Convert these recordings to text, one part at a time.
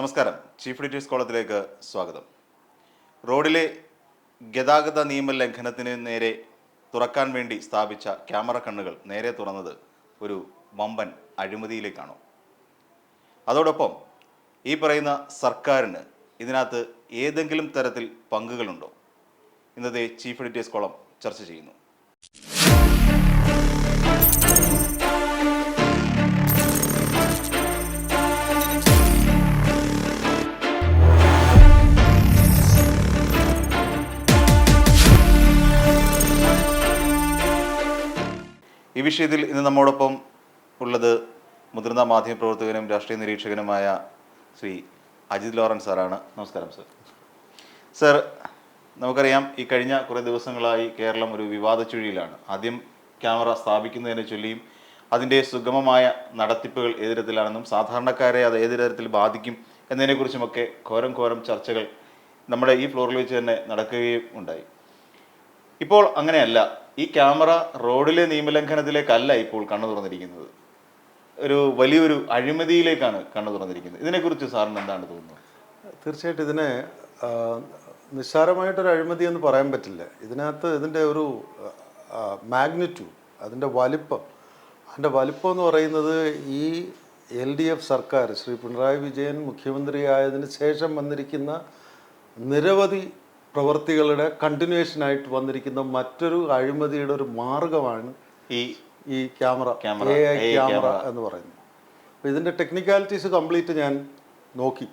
നമസ്കാരം. Chief editors കോളത്തിലേക്ക് സ്വാഗതം. റോഡിലെ ഗതാഗത നിയമ ലംഘനത്തിന് നേരെ തുറക്കാൻ വേണ്ടി സ്ഥാപിച്ച ക്യാമറ കണ്ണുകൾ നേരെ തുറന്നത് ഒരു വമ്പൻ അഴിമതിയിലേക്കാണോ? അതോടൊപ്പം ഈ പറയുന്ന സർക്കാരിന് ഇതിനകത്ത് ഏതെങ്കിലും തരത്തിൽ പങ്കുകളുണ്ടോ? ഇന്നത്തെ ചീഫ് എഡിറ്റേഴ്സ് കോളം ചർച്ച ചെയ്യുന്നു. ഈ വിഷയത്തിൽ ഇന്ന് നമ്മോടൊപ്പം ഉള്ളത് മുതിർന്ന മാധ്യമപ്രവർത്തകനും രാഷ്ട്രീയ നിരീക്ഷകനുമായ ശ്രീ അജിത് ലോറൻസ് സാറാണ്. നമസ്കാരം സർ. സർ, നമുക്കറിയാം ഈ കഴിഞ്ഞ കുറേ ദിവസങ്ങളായി കേരളം ഒരു വിവാദ ചുഴിയിലാണ്. ആദ്യം ക്യാമറ സ്ഥാപിക്കുന്നതിനെ ചൊല്ലിയും അതിൻ്റെ സുഗമമായ നടത്തിപ്പുകൾ ഏത് തരത്തിലാണെന്നും സാധാരണക്കാരെ അത് ഏത് തരത്തിൽ ബാധിക്കും എന്നതിനെക്കുറിച്ചുമൊക്കെ ഘോരം ചർച്ചകൾ നമ്മുടെ ഈ ഫ്ലോറിൽ വെച്ച് തന്നെ നടക്കുകയും ഉണ്ടായി. ഇപ്പോൾ അങ്ങനെയല്ല. ഈ ക്യാമറ റോഡിലെ നിയമലംഘനത്തിലേക്കല്ല ഇപ്പോൾ കണ്ണു തുറന്നിരിക്കുന്നത്, ഒരു വലിയൊരു അഴിമതിയിലേക്കാണ് കണ്ണു തുറന്നിരിക്കുന്നത്. ഇതിനെക്കുറിച്ച് സാറിന് എന്താണ് തോന്നുന്നത്? തീർച്ചയായിട്ടും ഇതിനെ നിസ്സാരമായിട്ടൊരു അഴിമതി എന്ന് പറയാൻ പറ്റില്ല. ഇതിനകത്ത് ഇതിൻ്റെ ഒരു മാഗ്നിറ്റ്യൂഡ്, അതിൻ്റെ വലിപ്പം എന്ന് പറയുന്നത് ഈ LDF സർക്കാർ, ശ്രീ പിണറായി വിജയൻ മുഖ്യമന്ത്രിയായതിനു ശേഷം വന്നിരിക്കുന്ന നിരവധി പ്രവൃത്തികളുടെ കണ്ടിന്യൂവേഷനായിട്ട് വന്നിരിക്കുന്ന മറ്റൊരു അഴിമതിയുടെ ഒരു മാർഗമാണ് ഈ ക്യാമറ എന്ന് പറയുന്നത്. അപ്പോൾ ഇതിൻ്റെ ടെക്നിക്കാലിറ്റീസ് കംപ്ലീറ്റ് ഞാൻ നോക്കി.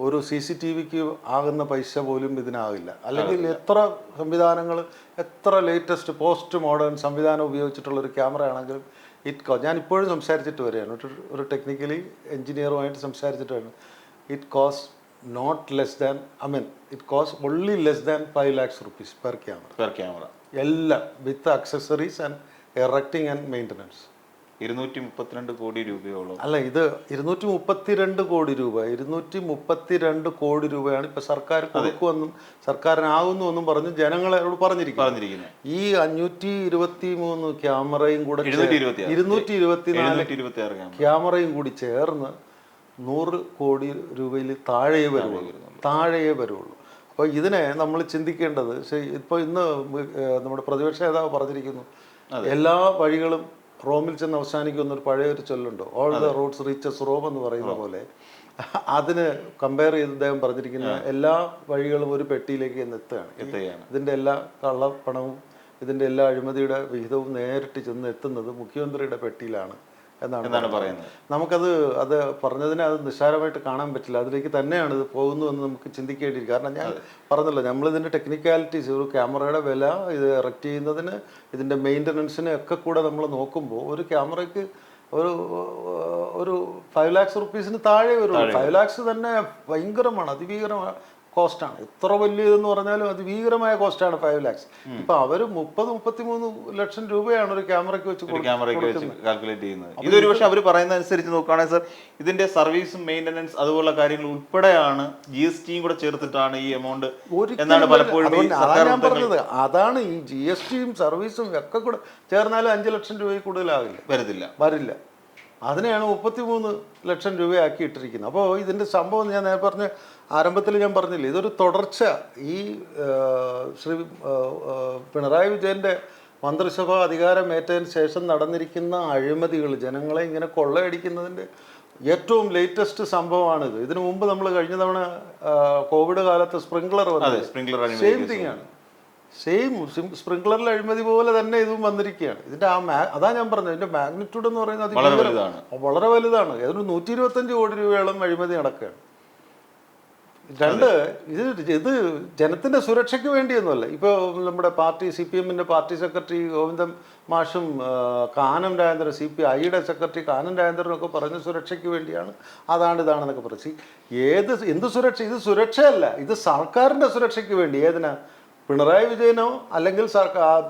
ഒരു CCTVക്ക് ആകുന്ന പൈസ പോലും ഇതിനാകില്ല. അല്ലെങ്കിൽ എത്ര സംവിധാനങ്ങൾ, എത്ര ലേറ്റസ്റ്റ് പോസ്റ്റ് മോഡേൺ സംവിധാനം ഉപയോഗിച്ചിട്ടുള്ളൊരു ക്യാമറ ആണെങ്കിലും ഞാൻ ഇപ്പോഴും സംസാരിച്ചിട്ട് വരികയാണ്, ഒരു ടെക്നിക്കലി എഞ്ചിനീയറുമായിട്ട് സംസാരിച്ചിട്ട് വരികയാണ്. It cost not less than, it costs only less than 5 lakhs rupees per camera. എല്ലാം വിത്ത് അക്സസറീസ് ആൻഡ് എറക്റ്റിംഗ് ആൻഡ് മെയിൻ്റനൻസ്. 232 കോടി രൂപയോളം. അല്ല, ഇത് 232 കോടി രൂപ, 232 കോടി രൂപയാണ് ഇപ്പൊ സർക്കാർ കൊടുക്കുമെന്നും സർക്കാരിനാകുന്നുവെന്നും പറഞ്ഞ് ജനങ്ങളോട് പറഞ്ഞിരിക്കുന്നത്. ഈ 523 ക്യാമറയും കൂടെ 224 ക്യാമറയും കൂടി ചേർന്ന് 100 കോടി രൂപയിൽ താഴെയേ വരുള്ളൂ. അപ്പോൾ ഇതിനെ നമ്മൾ ചിന്തിക്കേണ്ടത്, ഇപ്പോൾ ഇന്ന് നമ്മുടെ പ്രതിപക്ഷ നേതാവ് പറഞ്ഞിരിക്കുന്നു, എല്ലാ വഴികളും റോമിൽ ചെന്ന് അവസാനിക്കുന്നൊരു പഴയൊരു ചൊല്ലുണ്ടോ, all the roads reaches Rome എന്ന് പറയുന്ന പോലെ. അതിന് കമ്പയർ ചെയ്ത് അദ്ദേഹം പറഞ്ഞിരിക്കുന്ന എല്ലാ വഴികളും ഒരു പെട്ടിയിലേക്ക് എത്തുകയാണ്. ഇതിൻ്റെ എല്ലാ കള്ളപ്പണവും ഇതിൻ്റെ എല്ലാ അഴിമതിയുടെ വിഹിതവും നേരിട്ട് ചെന്ന് എത്തുന്നത് മുഖ്യമന്ത്രിയുടെ പെട്ടിയിലാണ് എന്നാണ് പറയുന്നത്. അത് പറഞ്ഞതിനെ അത് നിസ്സാരമായിട്ട് കാണാൻ പറ്റില്ല. അതിലേക്ക് തന്നെയാണ് ഇത് പോകുന്നതെന്ന് നമുക്ക് ചിന്തിക്കേണ്ടിയിരിക്കും. കാരണം ഞാൻ പറഞ്ഞല്ലോ, നമ്മളിതിൻ്റെ ടെക്നിക്കാലിറ്റീസ്, ഒരു ക്യാമറയുടെ വില, ഇത് എറക്റ്റ് ചെയ്യുന്നതിന്, ഇതിൻ്റെ മെയിൻ്റനൻസിന് ഒക്കെ കൂടെ നമ്മൾ നോക്കുമ്പോൾ ഒരു ക്യാമറയ്ക്ക് ഒരു 5 lakhs rupeesന് താഴെ വരുള്ളൂ. 5 lakhs തന്നെ ഭയങ്കരമാണ്, അതിഭീകരമായ കോസ്റ്റാണ്. എത്ര വലിയതെന്ന് പറഞ്ഞാലും അതിഭീകരമായ കോസ്റ്റാണ് 5 lakhs. ഇപ്പൊ അവര് 30-33 ലക്ഷം രൂപയാണ് ഒരു ക്യാമറയ്ക്ക് വെച്ച് കാൽക്കുലേറ്റ് ചെയ്യുന്നത്. ഇതൊരു പക്ഷെ അവർ പറയുന്ന അനുസരിച്ച് നോക്കുകയാണെങ്കിൽ സർ, ഇതിന്റെ സർവീസും മെയിൻ്റനൻസ് അതുപോലുള്ള കാര്യങ്ങൾ ഉൾപ്പെടെയാണ് GSTയും കൂടെ ചേർത്തിട്ടാണ് ഈ എമൗണ്ട് എന്നാണ് പലപ്പോഴും ഞാൻ പറഞ്ഞത്. അതാണ് ഈ GSTയും സർവീസും ഒക്കെ കൂടെ ചേർന്നാലും 5 ലക്ഷം രൂപയിൽ കൂടുതലാകില്ല, വരില്ല. അതിനെയാണ് 33 ലക്ഷം രൂപയാക്കി ഇട്ടിരിക്കുന്നത്. അപ്പോൾ ഇതിൻ്റെ സംഭവം ഞാൻ ആരംഭത്തിൽ ഞാൻ പറഞ്ഞില്ലേ, ഇതൊരു തുടർച്ച. ഈ ശ്രീ പിണറായി വിജയൻ്റെ മന്ത്രിസഭ അധികാരമേറ്റതിന് ശേഷം നടന്നിരിക്കുന്ന അഴിമതികൾ, ജനങ്ങളെ ഇങ്ങനെ കൊള്ളയടിക്കുന്നതിൻ്റെ ഏറ്റവും ലേറ്റസ്റ്റ് സംഭവമാണിത്. ഇതിനു മുമ്പ് നമ്മൾ കഴിഞ്ഞ തവണ കോവിഡ് കാലത്ത് സ്പ്രിംഗ്ലർ സെയിം തിങ് ആണ്. സ്പ്രിംഗ്ലറിലെ അഴിമതി പോലെ തന്നെ ഇതും വന്നിരിക്കുകയാണ്. ഇതിന്റെ അതാ ഞാൻ പറഞ്ഞത്, ഇതിന്റെ മാഗ്നിറ്റ്യൂഡ് എന്ന് പറയുന്നത് വളരെ വലുതാണ്. ഏതൊരു 125 കോടി രൂപയോളം അഴിമതി നടക്കുകയാണ്. ഇത് ജനത്തിന്റെ സുരക്ഷയ്ക്ക് വേണ്ടിയൊന്നുമല്ല. ഇപ്പോൾ നമ്മുടെ പാർട്ടി CPMന്റെ പാർട്ടി സെക്രട്ടറി ഗോവിന്ദൻ മാഷും കാനം രാജേന്ദ്രൻ, CPIയുടെ സെക്രട്ടറി കാനം രാജേന്ദ്രനൊക്കെ പറഞ്ഞ സുരക്ഷയ്ക്ക് വേണ്ടിയാണ്, ഇതാണെന്നൊക്കെ പറഞ്ഞു. എന്ത് സുരക്ഷ? ഇത് സുരക്ഷയല്ല, ഇത് സർക്കാരിന്റെ സുരക്ഷയ്ക്ക് വേണ്ടി. ഏതിനാ? പിണറായി വിജയനോ അല്ലെങ്കിൽ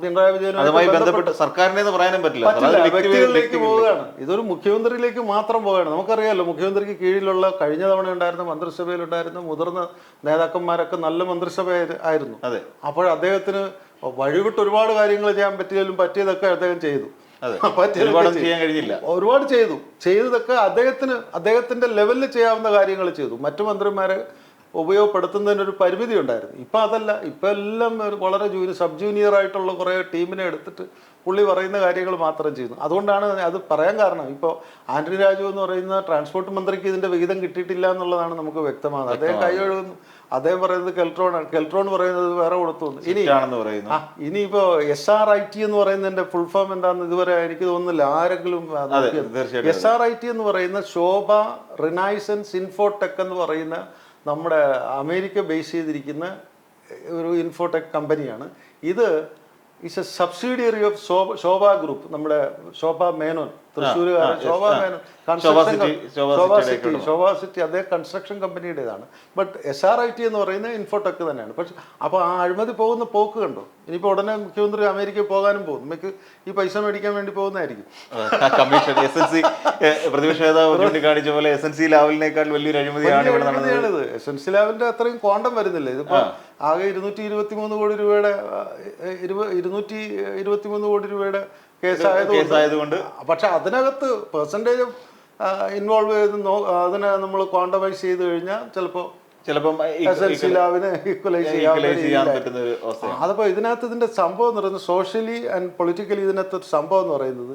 പിണറായി വിജയനോ ബന്ധപ്പെട്ട് സർക്കാരിനെ പറയാനും പറ്റില്ല, വ്യക്തികളിലേക്ക് പോവുകയാണ്. ഇതൊരു മുഖ്യമന്ത്രിയിലേക്ക് മാത്രം പോവുകയാണ്. നമുക്കറിയാമല്ലോ, മുഖ്യമന്ത്രിക്ക് കീഴിലുള്ള കഴിഞ്ഞ തവണ ഉണ്ടായിരുന്ന മന്ത്രിസഭയിലുണ്ടായിരുന്ന മുതിർന്ന നേതാക്കന്മാരൊക്കെ നല്ല മന്ത്രിസഭ ആയിരുന്നു. അപ്പോൾ അദ്ദേഹത്തിന് വഴിവിട്ട് ഒരുപാട് കാര്യങ്ങൾ ചെയ്യാൻ പറ്റിയാലും പറ്റിയതൊക്കെ അദ്ദേഹം ചെയ്തു. ഒരുപാടൊന്നും ചെയ്യാൻ കഴിഞ്ഞില്ല. ഒരുപാട് ചെയ്തതൊക്കെ അദ്ദേഹത്തിന്റെ ലെവലിൽ ചെയ്യാവുന്ന കാര്യങ്ങൾ ചെയ്തു. മറ്റു മന്ത്രിമാരെ ഉപയോഗപ്പെടുത്തുന്നതിനൊരു പരിമിതി ഉണ്ടായിരുന്നു. ഇപ്പം അതല്ല, ഇപ്പം എല്ലാം വളരെ സബ് ജൂനിയർ ആയിട്ടുള്ള കുറേ ടീമിനെ എടുത്തിട്ട് പുള്ളി പറയുന്ന കാര്യങ്ങൾ മാത്രം ചെയ്യുന്നു. അതുകൊണ്ടാണ് അത് പറയാൻ കാരണം. ഇപ്പോൾ ആന്റണി രാജു എന്ന് പറയുന്ന ട്രാൻസ്പോർട്ട് മന്ത്രിക്ക് ഇതിന്റെ വിഹിതം കിട്ടിയിട്ടില്ല എന്നുള്ളതാണ് നമുക്ക് വ്യക്തമാകുന്നത്. അദ്ദേഹം കൈ കഴുകുന്നു. അദ്ദേഹം പറയുന്നത് കെൽട്രോണാണ്, കെൽട്രോൺ പറയുന്നത് വേറെ കൊടുത്തു. ഇനിയിപ്പോ SRIT എന്ന് പറയുന്നതിന്റെ ഫുൾ ഫോം എന്താണെന്ന് ഇതുവരെ എനിക്ക് തോന്നുന്നില്ല ആരെങ്കിലും. SRIT എന്ന് പറയുന്ന ശോഭ റിനൈസൻസ് ഇൻഫോടെക് എന്ന് പറയുന്ന നമ്മുടെ അമേരിക്ക ബേസ് ചെയ്തിരിക്കുന്ന ഒരു ഇൻഫോടെക് കമ്പനിയാണ്. ഇത് is A subsidiary of Shobha group. നമ്മുടെ ശോഭ മേനോൻ, തൃശ്ശൂരുകാരൻ ശോഭ മേനോൻ, ശോഭ സിറ്റി അതേ കൺസ്ട്രക്ഷൻ കമ്പനിയുടേതാണ്. ബട്ട് SRIT എന്ന് പറയുന്നത് ഇൻഫോടെക് തന്നെയാണ്. പക്ഷെ അപ്പോൾ ആ അഴിമതി പോകുന്ന പോക്ക് കണ്ടോ? ഇനിയിപ്പോൾ ഉടനെ മുഖ്യമന്ത്രി അമേരിക്കയിൽ പോകാനും പോകും. നമുക്ക് ഈ പൈസ മേടിക്കാൻ വേണ്ടി പോകുന്നതായിരിക്കും. കമ്മീഷൻ പ്രതിപക്ഷ നേതാവ് കാണിച്ച പോലെ SNC ലാവലിനേക്കാൾ വലിയൊരു അഴിമതിയാണിത്. SNC ലാവലിന്റെ അത്രയും ക്വാണ്ടം വരുന്നില്ല. ഇതിപ്പോ ആകെ 223 കോടി രൂപയുടെ 223 കോടി രൂപയുടെ കേസായതുകൊണ്ട്. പക്ഷെ അതിനകത്ത് പെർസെൻറ്റേജ് ഇൻവോൾവ് ചെയ്ത് അതിനെ നമ്മൾ ക്വാണ്ടമൈസ് ചെയ്ത് കഴിഞ്ഞാൽ ചിലപ്പോൾ SNC ലാവിനെ ഈക്വലൈസ് ചെയ്യാൻ പറ്റുന്ന ഒരു അവസ്ഥ. അതപ്പോൾ ഇതിനകത്ത് ഇതിന്റെ സംഭവം എന്ന് പറയുന്നത് സോഷ്യലി ആൻഡ് പൊളിറ്റിക്കലി ഇതിനകത്ത് സംഭവം എന്ന് പറയുന്നത്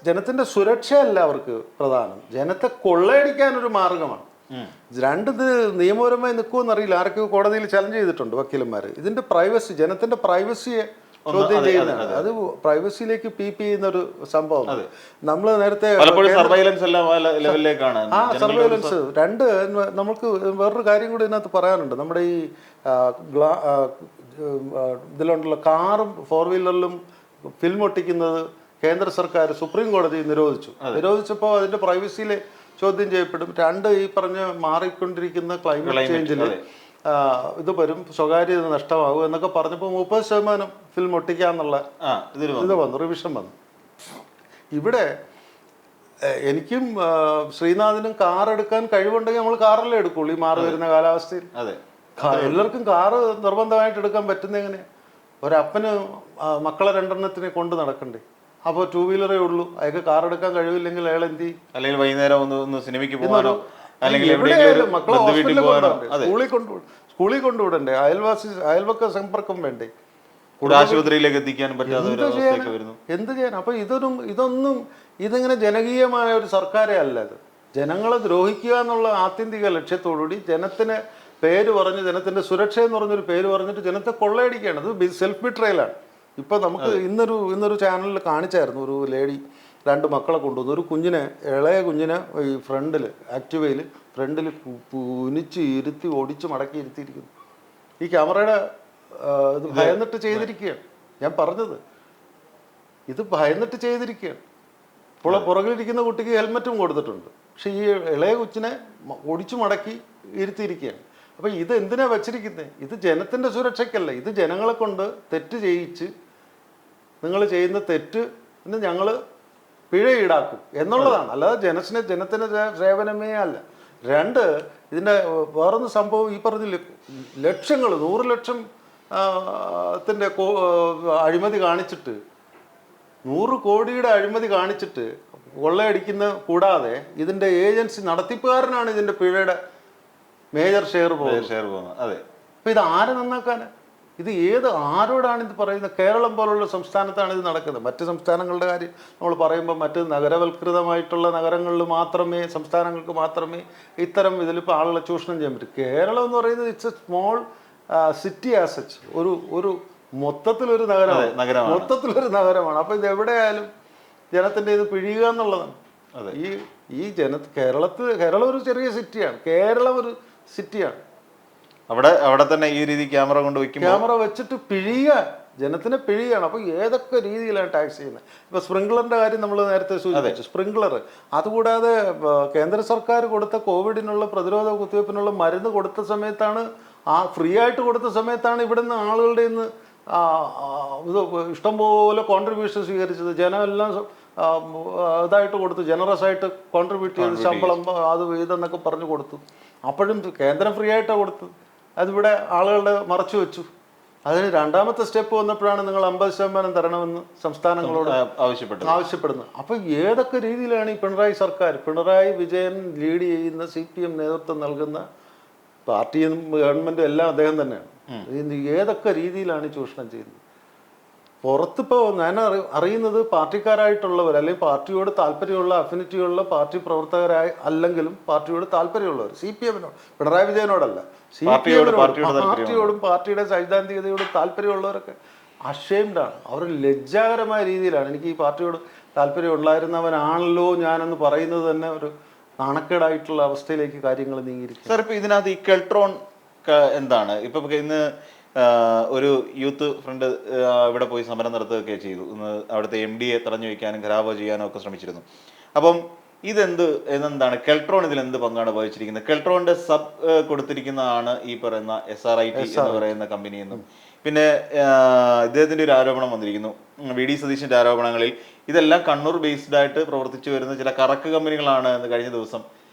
ജനത്തിന്റെ സുരക്ഷയല്ല അവർക്ക് പ്രധാനം, ജനത്തെ കൊള്ളയടിക്കാനൊരു മാർഗമാണ്. രണ്ടിത് നിയമപരമായി നിൽക്കുമെന്നറിയില്ല. ആരൊക്കെ കോടതിയിൽ ചലഞ്ച് ചെയ്തിട്ടുണ്ട് വക്കീലന്മാർ. ഇതിന്റെ പ്രൈവസി, ജനത്തിന്റെ പ്രൈവസിയെ ചോദ്യം ചെയ്യുന്നതാണ്. അത് പ്രൈവസിയിലേക്ക് ചെയ്യുന്ന ഒരു സംഭവം. നമ്മൾ നേരത്തെ സർവൈലൻസ് നമുക്ക് വേറൊരു കാര്യം കൂടി ഇതിനകത്ത് പറയാനുണ്ട്. നമ്മുടെ ഈ ഇതിലുണ്ടല്ലോ കാറും 4 വീലറിലും ഫിലിം ഒട്ടിക്കുന്നത് കേന്ദ്ര സർക്കാർ സുപ്രീം കോടതി നിരോധിച്ചപ്പോൾ അതിന്റെ പ്രൈവസിയിലെ ചോദ്യം ചെയ്യപ്പെടും. ഈ പറഞ്ഞ മാറിക്കൊണ്ടിരിക്കുന്ന ക്ലൈമറ്റ് ചേഞ്ചിൽ ഇത് വരും, സ്വകാര്യത നഷ്ടമാകും എന്നൊക്കെ പറഞ്ഞപ്പോൾ 30% ഫിലിം ഒട്ടിക്കാന്നുള്ള ഇത് വന്നു, റിവിഷൻ വന്നു. ഇവിടെ എനിക്കും ശ്രീനാഥിനും കാർ എടുക്കാൻ കഴിവുണ്ടെങ്കിൽ നമ്മൾ കാറല്ലേ എടുക്കുള്ളൂ ഈ മാറി വരുന്ന കാലാവസ്ഥയിൽ. എല്ലാവർക്കും കാറ് നിർബന്ധമായിട്ട് എടുക്കാൻ പറ്റുന്ന എങ്ങനെയാ? ഒരപ്പന് മക്കളെ 2 കൊണ്ട് നടക്കണ്ടേ? അപ്പോൾ 2 വീലറേ ഉള്ളൂ, അയാൾക്ക് കാർ എടുക്കാൻ കഴിവില്ലെങ്കിൽ അയാൾ എന്ത് ചെയ്യും? അല്ലെങ്കിൽ വൈകുന്നേരം ഒന്ന് സിനിമയ്ക്ക് പോകാനോ, മക്കളെ സ്കൂളിൽ കൊണ്ടുവിടണ്ടേ? അയൽവക്ക സമ്പർക്കം വേണ്ടേ? ആശുപത്രിയിലേക്ക് എത്തിക്കാൻ പറ്റാതെ എന്ത് ചെയ്യാൻ? അപ്പൊ ഇതിങ്ങനെ ജനകീയമായ ഒരു സർക്കാരേ അല്ല. ഇത് ജനങ്ങളെ ദ്രോഹിക്കുക എന്നുള്ള ആത്യന്തിക ലക്ഷ്യത്തോടുകൂടി ജനത്തിന് പേര് പറഞ്ഞ്, ജനത്തിന്റെ സുരക്ഷ എന്ന് പറഞ്ഞൊരു പേര് പറഞ്ഞിട്ട് ജനത്തെ കൊള്ളയടിക്കുകയാണ്. അത് സെൽഫ് ബിട്രയലാണ്. ഇപ്പൊ നമുക്ക് ഇന്നൊരു ചാനലിൽ കാണിച്ചായിരുന്നു, ഒരു ലേഡി 2 മക്കളെ കൊണ്ടുവന്നു. ഒരു ഇളയ കുഞ്ഞിനെ ഈ ആക്ടിവയിൽ ഫ്രണ്ടിൽ കുനിച്ച് ഇരുത്തി ഓടിച്ച് മടക്കി ഇരുത്തിയിരിക്കുന്നു. ഈ ക്യാമറയുടെ ഇത് ഭയന്നിട്ട് ചെയ്തിരിക്കുകയാണ്. ഞാൻ പറഞ്ഞത് ഇത് ഭയന്നിട്ട് ചെയ്തിരിക്കുകയാണ്. ഇപ്പോൾ പുറകിലിരിക്കുന്ന കുട്ടിക്ക് ഹെൽമറ്റും കൊടുത്തിട്ടുണ്ട്. പക്ഷെ ഈ ഇളയ കൊച്ചിനെ ഓടിച്ചു മടക്കി ഇരുത്തിയിരിക്കുകയാണ്. അപ്പം ഇത് എന്തിനാ വച്ചിരിക്കുന്നത്? ഇത് ജനത്തിൻ്റെ സുരക്ഷയ്ക്കല്ല. ഇത് ജനങ്ങളെ കൊണ്ട് തെറ്റ് ചെയ്യിച്ച് നിങ്ങൾ ചെയ്യുന്ന തെറ്റിന് ഞങ്ങൾ പിഴ ഈടാക്കും എന്നുള്ളതാണ്. അല്ലാതെ ജനത്തിന് സേവനമേ അല്ല. 2 ഇതിൻ്റെ വേറൊന്ന് സംഭവം ഈ പറഞ്ഞില്ലേ, ലക്ഷങ്ങൾ 100 ലക്ഷം ത്തിൻ്റെ അഴിമതി കാണിച്ചിട്ട്, 100 കോടിയുടെ അഴിമതി കാണിച്ചിട്ട് കൊള്ളയടിക്കുന്ന കൂടാതെ ഇതിൻ്റെ ഏജൻസി നടത്തിപ്പുകാരനാണ് ഇതിൻ്റെ പിഴയുടെ മേജർ ഷെയർ പോകുന്നത്. അതെ. അപ്പം ഇത് ആരെ നന്നാക്കാനാണ്? ഇത് ആരോടാണ് ഇത് പറയുന്നത്? കേരളം പോലുള്ള സംസ്ഥാനത്താണ് ഇത് നടക്കുന്നത്. മറ്റ് സംസ്ഥാനങ്ങളുടെ കാര്യം നമ്മൾ പറയുമ്പോൾ മറ്റ് നഗരവൽകൃതമായിട്ടുള്ള നഗരങ്ങളിൽ മാത്രമേ, സംസ്ഥാനങ്ങൾക്ക് മാത്രമേ ഇത്തരം ഇതിലിപ്പോൾ ആളുകളെ ചൂഷണം ചെയ്യാൻ പറ്റും. കേരളം എന്ന് പറയുന്നത് it's A small city as such, ഒരു മൊത്തത്തിലൊരു നഗരമാണ്. അപ്പോൾ ഇത് എവിടെയായാലും ജനത്തിൻ്റെ ഇത് പിഴിയുക എന്നുള്ളതാണ്. കേരളം ഒരു ചെറിയ സിറ്റിയാണ്. കേരളം ഒരു സിറ്റിയാണ്. അവിടെ തന്നെ ഈ രീതി ക്യാമറ വെച്ചിട്ട് പിഴിയുക, ജനത്തിനെ പിഴിയാണ്. അപ്പോൾ ഏതൊക്കെ രീതിയിലാണ് ടാക്സ് ചെയ്യുന്നത്? ഇപ്പോൾ സ്പ്രിംഗ്ലറിൻ്റെ കാര്യം നമ്മൾ നേരത്തെ സൂചിപ്പിച്ചു. സ്പ്രിംഗ്ലർ, അതുകൂടാതെ കേന്ദ്ര സർക്കാർ കൊടുത്ത കോവിഡിനുള്ള പ്രതിരോധ കുത്തിവയ്പ്പിനുള്ള മരുന്ന് കൊടുത്ത സമയത്താണ്, ഫ്രീ ആയിട്ട് കൊടുത്ത സമയത്താണ് ഇവിടുന്ന് ആളുകളുടെ നിന്ന് ഇത് ഇഷ്ടംപോലെ കോൺട്രിബ്യൂഷൻ സ്വീകരിച്ചത്. ജനമെല്ലാം ഇതായിട്ട് കൊടുത്തു, ജനറസ് ആയിട്ട് കോൺട്രിബ്യൂട്ട് ചെയ്ത് ശമ്പളം അത് ഇതെന്നൊക്കെ പറഞ്ഞു കൊടുത്തു. അപ്പോഴും കേന്ദ്രം ഫ്രീ ആയിട്ടാണ് കൊടുത്തത്. അതിവിടെ ആളുകളുടെ മറച്ചു വെച്ചു. അതിന് രണ്ടാമത്തെ സ്റ്റെപ്പ് വന്നപ്പോഴാണ് നിങ്ങൾ 50% തരണമെന്ന് സംസ്ഥാനങ്ങളോട് ആവശ്യപ്പെടുന്നത്. അപ്പം ഏതൊക്കെ രീതിയിലാണ് ഈ പിണറായി സർക്കാർ, പിണറായി വിജയൻ ലീഡ് ചെയ്യുന്ന CPM നേതൃത്വം നൽകുന്ന പാർട്ടിയും ഗവൺമെൻറ്റും എല്ലാം അദ്ദേഹം തന്നെയാണ്. ഏതൊക്കെ രീതിയിലാണ് ചൂഷണം ചെയ്യുന്നത്? പുറത്തിപ്പോൾ ഞാൻ അറിയുന്നത് പാർട്ടിക്കാരായിട്ടുള്ളവർ അല്ലെങ്കിൽ പാർട്ടിയോട് താല്പര്യമുള്ള അഫിനിറ്റിയുള്ള പാർട്ടി പ്രവർത്തകരായി അല്ലെങ്കിലും പാർട്ടിയോട് താല്പര്യമുള്ളവർ, CPM-നോട്, പിണറായി വിജയനോടല്ല, പാർട്ടിയോടും പാർട്ടിയുടെ സൈദ്ധാന്തികതയോടും താല്പര്യമുള്ളവരൊക്കെ അഷെയിംഡാണ്. അവർ ലജ്ജാകരമായ രീതിയിലാണ്. എനിക്ക് ഈ പാർട്ടിയോട് താല്പര്യം ഉണ്ടായിരുന്നവനാണല്ലോ ഞാനെന്ന് പറയുന്നത് തന്നെ ഒരു നാണക്കേടായിട്ടുള്ള അവസ്ഥയിലേക്ക് കാര്യങ്ങൾ നീങ്ങിയിരിക്കും. സാർ, ഇപ്പോൾ ഇതിനകത്ത് ഈ കെൽട്രോൺ എന്താണ്? ഇപ്പം ഇന്ന് ഒരു യൂത്ത് ഫ്രണ്ട് ഇവിടെ പോയി സമരം നടത്തുകയൊക്കെ ചെയ്തു. ഇന്ന് അവിടുത്തെ MD-യെ തടഞ്ഞു വയ്ക്കാനും ഖരാബോ ചെയ്യാനും ഒക്കെ ശ്രമിച്ചിരുന്നു. അപ്പം എന്താണ് കെൽട്രോൺ ഇതിൽ എന്ത് പങ്കാണ് വഹിച്ചിരിക്കുന്നത്? കെൽട്രോണിന്റെ സബ് കൊടുത്തിരിക്കുന്നതാണ് ഈ പറയുന്ന SRIT എന്ന് പറയുന്ന കമ്പനി എന്നും, പിന്നെ ഇദ്ദേഹത്തിന്റെ ഒരു ആരോപണം വന്നിരിക്കുന്നു, VD സതീശന്റെ ആരോപണങ്ങളിൽ ഇതെല്ലാം കണ്ണൂർ ബേസ്ഡ് ആയിട്ട് പ്രവർത്തിച്ചു വരുന്ന ചില കറക്ക് കമ്പനികളാണ് എന്ന് കഴിഞ്ഞ ദിവസം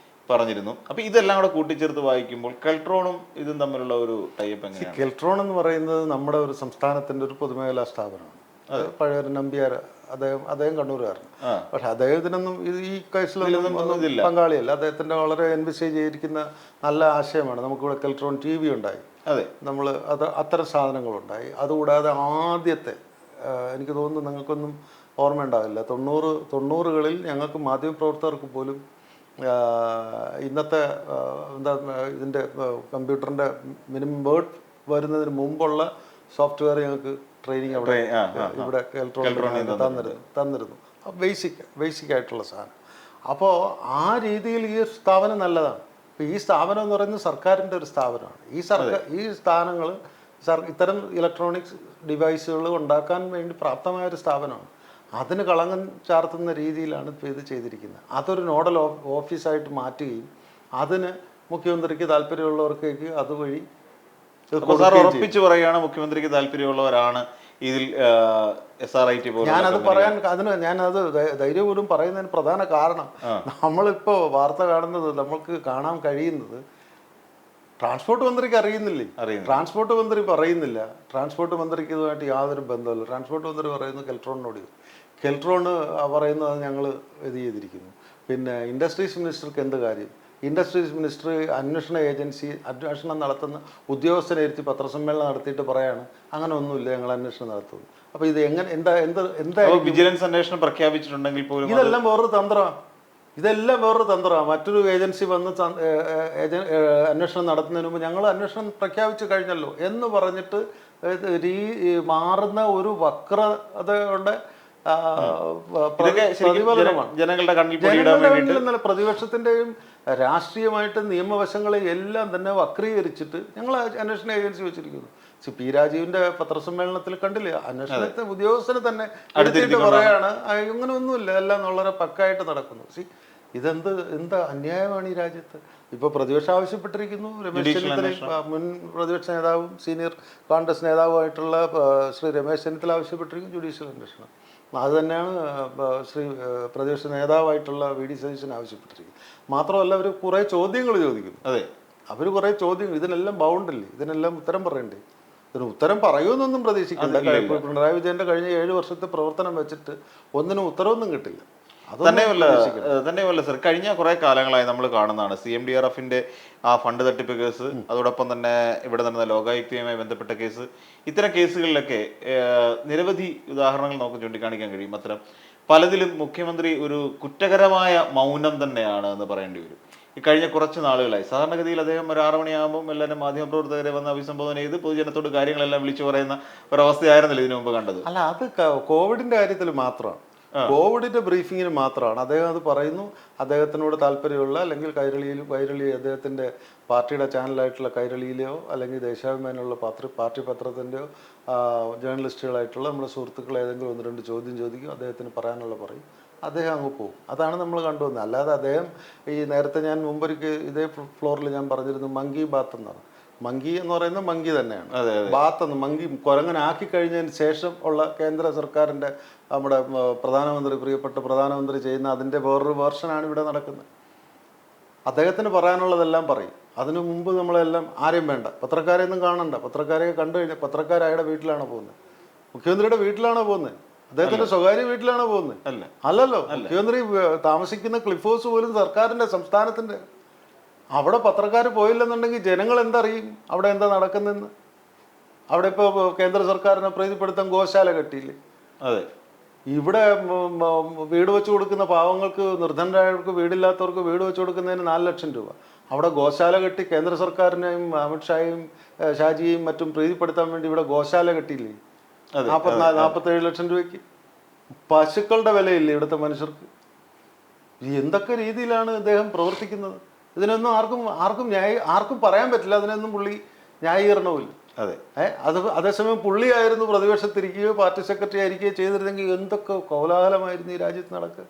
പറഞ്ഞിരുന്നു. അപ്പൊ ഇതെല്ലാം കൂടെ കൂട്ടിച്ചേർത്ത് വായിക്കുമ്പോൾ കെൽട്രോണും ഇതും തമ്മിലുള്ള ഒരു ടൈപ്പ് എങ്ങനെയാണ്? കെൽട്രോൺ എന്ന് പറയുന്നത് നമ്മുടെ ഒരു സംസ്ഥാനത്തിന്റെ ഒരു പൊതുമേഖലാ സ്ഥാപനമാണ്. പഴയൊരു നമ്പ്യാർ, അദ്ദേഹം കണ്ണൂരുകാരൻ. പക്ഷെ അദ്ദേഹത്തിനൊന്നും ഈ കേസിലൊന്നും പങ്കാളിയല്ല. അദ്ദേഹത്തിന്റെ വളരെ എൻവിസേജ് ചെയ്തിരിക്കുന്ന നല്ല ആശയമാണ്. നമുക്കിവിടെ കെൽട്രോൺ TV ഉണ്ടായി, നമ്മൾ അത്തരം സാധനങ്ങളുണ്ടായി. അതുകൂടാതെ ആദ്യത്തെ, എനിക്ക് തോന്നുന്നു നിങ്ങൾക്കൊന്നും ഓർമ്മ ഉണ്ടാവില്ല, 90-കളിൽ ഞങ്ങൾക്ക് മാധ്യമപ്രവർത്തകർക്ക് പോലും ഇന്നത്തെ ഇതിൻ്റെ കമ്പ്യൂട്ടറിൻ്റെ മിനിമം വേർഡ് വരുന്നതിന് മുമ്പുള്ള സോഫ്റ്റ്വെയർ ഞങ്ങൾക്ക് ട്രെയിനിങ് അവിടെ ഇവിടെ കെൽട്രോണിൽ തന്നിരുന്നു. ബേസിക് ആയിട്ടുള്ള സാധനം. അപ്പോൾ ആ രീതിയിൽ ഈ സ്ഥാപനം നല്ലതാണ്. ഇപ്പോൾ ഈ സ്ഥാപനം എന്ന് പറയുന്നത് സർക്കാരിൻ്റെ ഒരു സ്ഥാപനമാണ്. ഈ സ്ഥാനങ്ങൾ ഇത്തരം ഇലക്ട്രോണിക്സ് ഡിവൈസുകൾ ഉണ്ടാക്കാൻ വേണ്ടി പ്രാപ്തമായ ഒരു സ്ഥാപനമാണ്. അതിന് കളങ്കം ചാർത്തുന്ന രീതിയിലാണ് ഇപ്പോൾ ഇത് ചെയ്തിരിക്കുന്നത്. അതൊരു നോഡൽ ഓഫീസായിട്ട് മാറ്റുകയും അതിന് മുഖ്യമന്ത്രിക്ക് താല്പര്യമുള്ളവർക്കേക്ക് അതുവഴി ഉറപ്പിച്ചു പറയുകയാണ് മുഖ്യമന്ത്രിക്ക് താല്പര്യമുള്ളവരാണ് ഇതിൽ SRIT പോലെ. ഞാനത് ധൈര്യപൂർവ്വം പറയുന്നതിന് പ്രധാന കാരണം, നമ്മളിപ്പോൾ വാർത്ത കാണുന്നത്, നമ്മൾക്ക് കാണാൻ കഴിയുന്നത് ട്രാൻസ്പോർട്ട് മന്ത്രിക്ക് അറിയുന്നില്ലേ? ട്രാൻസ്പോർട്ട് മന്ത്രി പറയുന്നില്ല. ട്രാൻസ്പോർട്ട് മന്ത്രിക്ക് ഇതുമായിട്ട് യാതൊരു ബന്ധമില്ല. ട്രാൻസ്പോർട്ട് മന്ത്രി പറയുന്നത് കെൽട്രോണിനോട്, കെൽട്രോൺ പറയുന്നത് ഞങ്ങൾ ഇത് ചെയ്തിരിക്കുന്നു. പിന്നെ ഇൻഡസ്ട്രീസ് മിനിസ്റ്റർക്ക് എന്ത് കാര്യം? ഇൻഡസ്ട്രീസ് മിനിസ്റ്റർ അന്വേഷണ ഏജൻസി അന്വേഷണം നടത്തുന്ന ഉദ്യോഗസ്ഥനെ ഇരുത്തി പത്രസമ്മേളനം നടത്തിയിട്ട് പറയാണ് അങ്ങനെ ഒന്നുമില്ല, ഞങ്ങൾ അന്വേഷണം നടത്തുന്നു. അപ്പോൾ ഇത് എന്താ വിജിലൻസ് അന്വേഷണം പ്രഖ്യാപിച്ചിട്ടുണ്ടെങ്കിൽ പോലും ഇതെല്ലാം വേറൊരു തന്ത്രമാണ്. മറ്റൊരു ഏജൻസി വന്ന് അന്വേഷണം നടത്തുന്നതിന് മുമ്പ് ഞങ്ങൾ അന്വേഷണം പ്രഖ്യാപിച്ചു കഴിഞ്ഞല്ലോ എന്ന് പറഞ്ഞിട്ട് മാറുന്ന ഒരു വക്രതയുടെ പ്രതിഫലനമാണ്. പ്രതിപക്ഷത്തിന്റെയും രാഷ്ട്രീയമായിട്ട് നിയമവശങ്ങളെ എല്ലാം തന്നെ വക്രീകരിച്ചിട്ട് ഞങ്ങൾ അന്വേഷണ ഏജൻസി വെച്ചിരിക്കുന്നു. P. രാജീവിന്റെ പത്രസമ്മേളനത്തിൽ കണ്ടില്ലേ, അന്വേഷണത്തെ ഉദ്യോഗസ്ഥന് തന്നെ എടുത്തിട്ട് പറയാണ് അങ്ങനെ ഒന്നുമില്ല, എല്ലാം വളരെ പക്കായിട്ട് നടക്കുന്നു. എന്താ അന്യായമാണ് ഈ രാജ്യത്ത്. ഇപ്പോൾ പ്രതിപക്ഷം ആവശ്യപ്പെട്ടിരിക്കുന്നു, രമേശ് ചെന്നിത്തല മുൻ പ്രതിപക്ഷ നേതാവും സീനിയർ കോൺഗ്രസ് നേതാവുമായിട്ടുള്ള ശ്രീ രമേശ് ചെന്നിത്തല ആവശ്യപ്പെട്ടിരിക്കുന്നു ജുഡീഷ്യൽ അന്വേഷണം. അത് തന്നെയാണ് പ്രതിപക്ഷ നേതാവായിട്ടുള്ള VD സതീശൻ ആവശ്യപ്പെട്ടിരിക്കുന്നത്. മാത്രമല്ല അവർ കുറേ ചോദ്യങ്ങൾ ചോദിക്കുന്നു. അവർ കുറേ ചോദ്യങ്ങൾ, ഇതിനെല്ലാം ബൗണ്ടല്ലേ, ഇതിനെല്ലാം ഉത്തരം പറയണ്ടേ? ഇതിന് ഉത്തരം പറയുമെന്നൊന്നും പ്രതീക്ഷിക്കില്ല. പിണറായി വിജയന്റെ കഴിഞ്ഞ 7 വർഷത്തെ പ്രവർത്തനം വെച്ചിട്ട് ഒന്നിനും ഉത്തരവൊന്നും കിട്ടില്ല. തന്നെയുമല്ല സർ, കഴിഞ്ഞ കുറെ കാലങ്ങളായി നമ്മൾ കാണുന്നതാണ് CMDRF-ന്റെ ആ ഫണ്ട് തട്ടിപ്പ് കേസ്, അതോടൊപ്പം തന്നെ ഇവിടെ നടന്ന ലോകായുക്തയുമായി ബന്ധപ്പെട്ട കേസ്. ഇത്തരം കേസുകളിലൊക്കെ നിരവധി ഉദാഹരണങ്ങൾ നമുക്ക് ചൂണ്ടിക്കാണിക്കാൻ കഴിയും. അത്തരം പലതിലും മുഖ്യമന്ത്രി ഒരു കുറ്റകരമായ മൗനം തന്നെയാണ് എന്ന് പറയേണ്ടി വരും. ഈ കഴിഞ്ഞ കുറച്ച് നാളുകളായി സാധാരണഗതിയിൽ അദ്ദേഹം ഒരു 6 മണിയാകുമ്പോൾ എല്ലാവരും മാധ്യമപ്രവർത്തകരെ വന്ന് അഭിസംബോധന ചെയ്ത് പൊതുജനത്തോട് കാര്യങ്ങളെല്ലാം വിളിച്ചു പറയുന്ന ഒരവസ്ഥയായിരുന്നല്ലോ ഇതിനു മുമ്പ് കണ്ടത്. അല്ല, അത് കോവിഡിന്റെ കാര്യത്തിൽ മാത്രമാണ്, കോവിഡിന്റെ ബ്രീഫിങ്ങിന് മാത്രമാണ് അദ്ദേഹം അത് പറയുന്നു. അദ്ദേഹത്തിനോട് താല്പര്യമുള്ള അല്ലെങ്കിൽ കൈരളി അദ്ദേഹത്തിന്റെ പാർട്ടിയുടെ ചാനലായിട്ടുള്ള കൈരളിയിലെയോ അല്ലെങ്കിൽ ദേശാഭിമാനിയുള്ള പാർട്ടി പത്രത്തിൻ്റെയോ ജേർണലിസ്റ്റുകളായിട്ടുള്ള നമ്മുടെ സുഹൃത്തുക്കൾ ഏതെങ്കിലും 1-2 ചോദ്യം ചോദിക്കും, അദ്ദേഹത്തിന് പറയാനുള്ള പറയും, അദ്ദേഹം അങ്ങ് പോകും. അതാണ് നമ്മൾ കണ്ടുവന്നത്. അല്ലാതെ അദ്ദേഹം ഈ നേരത്തെ ഞാൻ മുമ്പൊരിക്കൽ ഇതേ ഫ്ലോറിൽ ഞാൻ പറഞ്ഞിരുന്നു മങ്കി ബാത്ത് എന്നാണ്. മങ്കി എന്ന് പറയുന്നത് മങ്കി തന്നെയാണ്. ബാത്ത് എന്ന് മങ്കി കുരങ്ങനാക്കി കഴിഞ്ഞതിന് ശേഷം ഉള്ള കേന്ദ്ര സർക്കാരിൻ്റെ നമ്മുടെ പ്രിയപ്പെട്ട പ്രധാനമന്ത്രി ചെയ്യുന്ന അതിൻ്റെ വേറൊരു വേർഷനാണ് ഇവിടെ നടക്കുന്നത്. അദ്ദേഹത്തിന് പറയാനുള്ളതെല്ലാം പറയും. അതിനു മുമ്പ് നമ്മളെല്ലാം ആരെയും വേണ്ട, പത്രക്കാരെയൊന്നും കാണണ്ട, പത്രക്കാരെ കണ്ടു കഴിഞ്ഞാൽ പത്രക്കാരയുടെ വീട്ടിലാണ് പോകുന്നത്, മുഖ്യമന്ത്രിയുടെ വീട്ടിലാണോ പോകുന്നത്, അദ്ദേഹത്തിന്റെ സ്വകാര്യ വീട്ടിലാണോ പോകുന്നത്? അല്ലല്ലോ. മുഖ്യമന്ത്രി താമസിക്കുന്ന ക്ലിഫ് ഹൗസ് പോലും സർക്കാരിന്റെ, സംസ്ഥാനത്തിന്റെ. അവിടെ പത്രക്കാർ പോയില്ലെന്നുണ്ടെങ്കിൽ ജനങ്ങൾ എന്തറിയും അവിടെ എന്താ നടക്കുന്നതെന്ന്? അവിടെ ഇപ്പോൾ കേന്ദ്ര സർക്കാരിനെ പ്രീതിപ്പെടുത്താൻ ഗോശാല കെട്ടിയില്ലേ? അതെ. ഇവിടെ വീട് വെച്ച് കൊടുക്കുന്ന പാവങ്ങൾക്ക്, നിർധനരായവർക്ക്, വീടില്ലാത്തവർക്ക് വീട് വെച്ച് കൊടുക്കുന്നതിന് 4 ലക്ഷം രൂപ. അവിടെ ഗോശാല കെട്ടി കേന്ദ്ര സർക്കാരിനെയും അമിത്ഷായും ഷാജിയെയും മറ്റും പ്രീതിപ്പെടുത്താൻ വേണ്ടി ഇവിടെ ഗോശാല കെട്ടിയില്ലേ? 47 ലക്ഷം രൂപയ്ക്ക്. പശുക്കളുടെ വിലയില്ലേ ഇവിടുത്തെ മനുഷ്യർക്ക്? എന്തൊക്കെ രീതിയിലാണ് ഇദ്ദേഹം പ്രവർത്തിക്കുന്നത്? ഇതിനൊന്നും ആർക്കും പറയാൻ പറ്റില്ല. അതിനൊന്നും പുള്ളി ന്യായീകരണവുമില്ല. അതെ. അതേസമയം പുള്ളിയായിരുന്നു പ്രതിപക്ഷത്തിരിക്കുകയോ പാർട്ടി സെക്രട്ടറി ആയിരിക്കുകയോ ചെയ്തിരുന്നെങ്കിൽ എന്തൊക്കെ കോലാഹലമായിരുന്നു ഈ രാജ്യത്ത് നടക്കുക.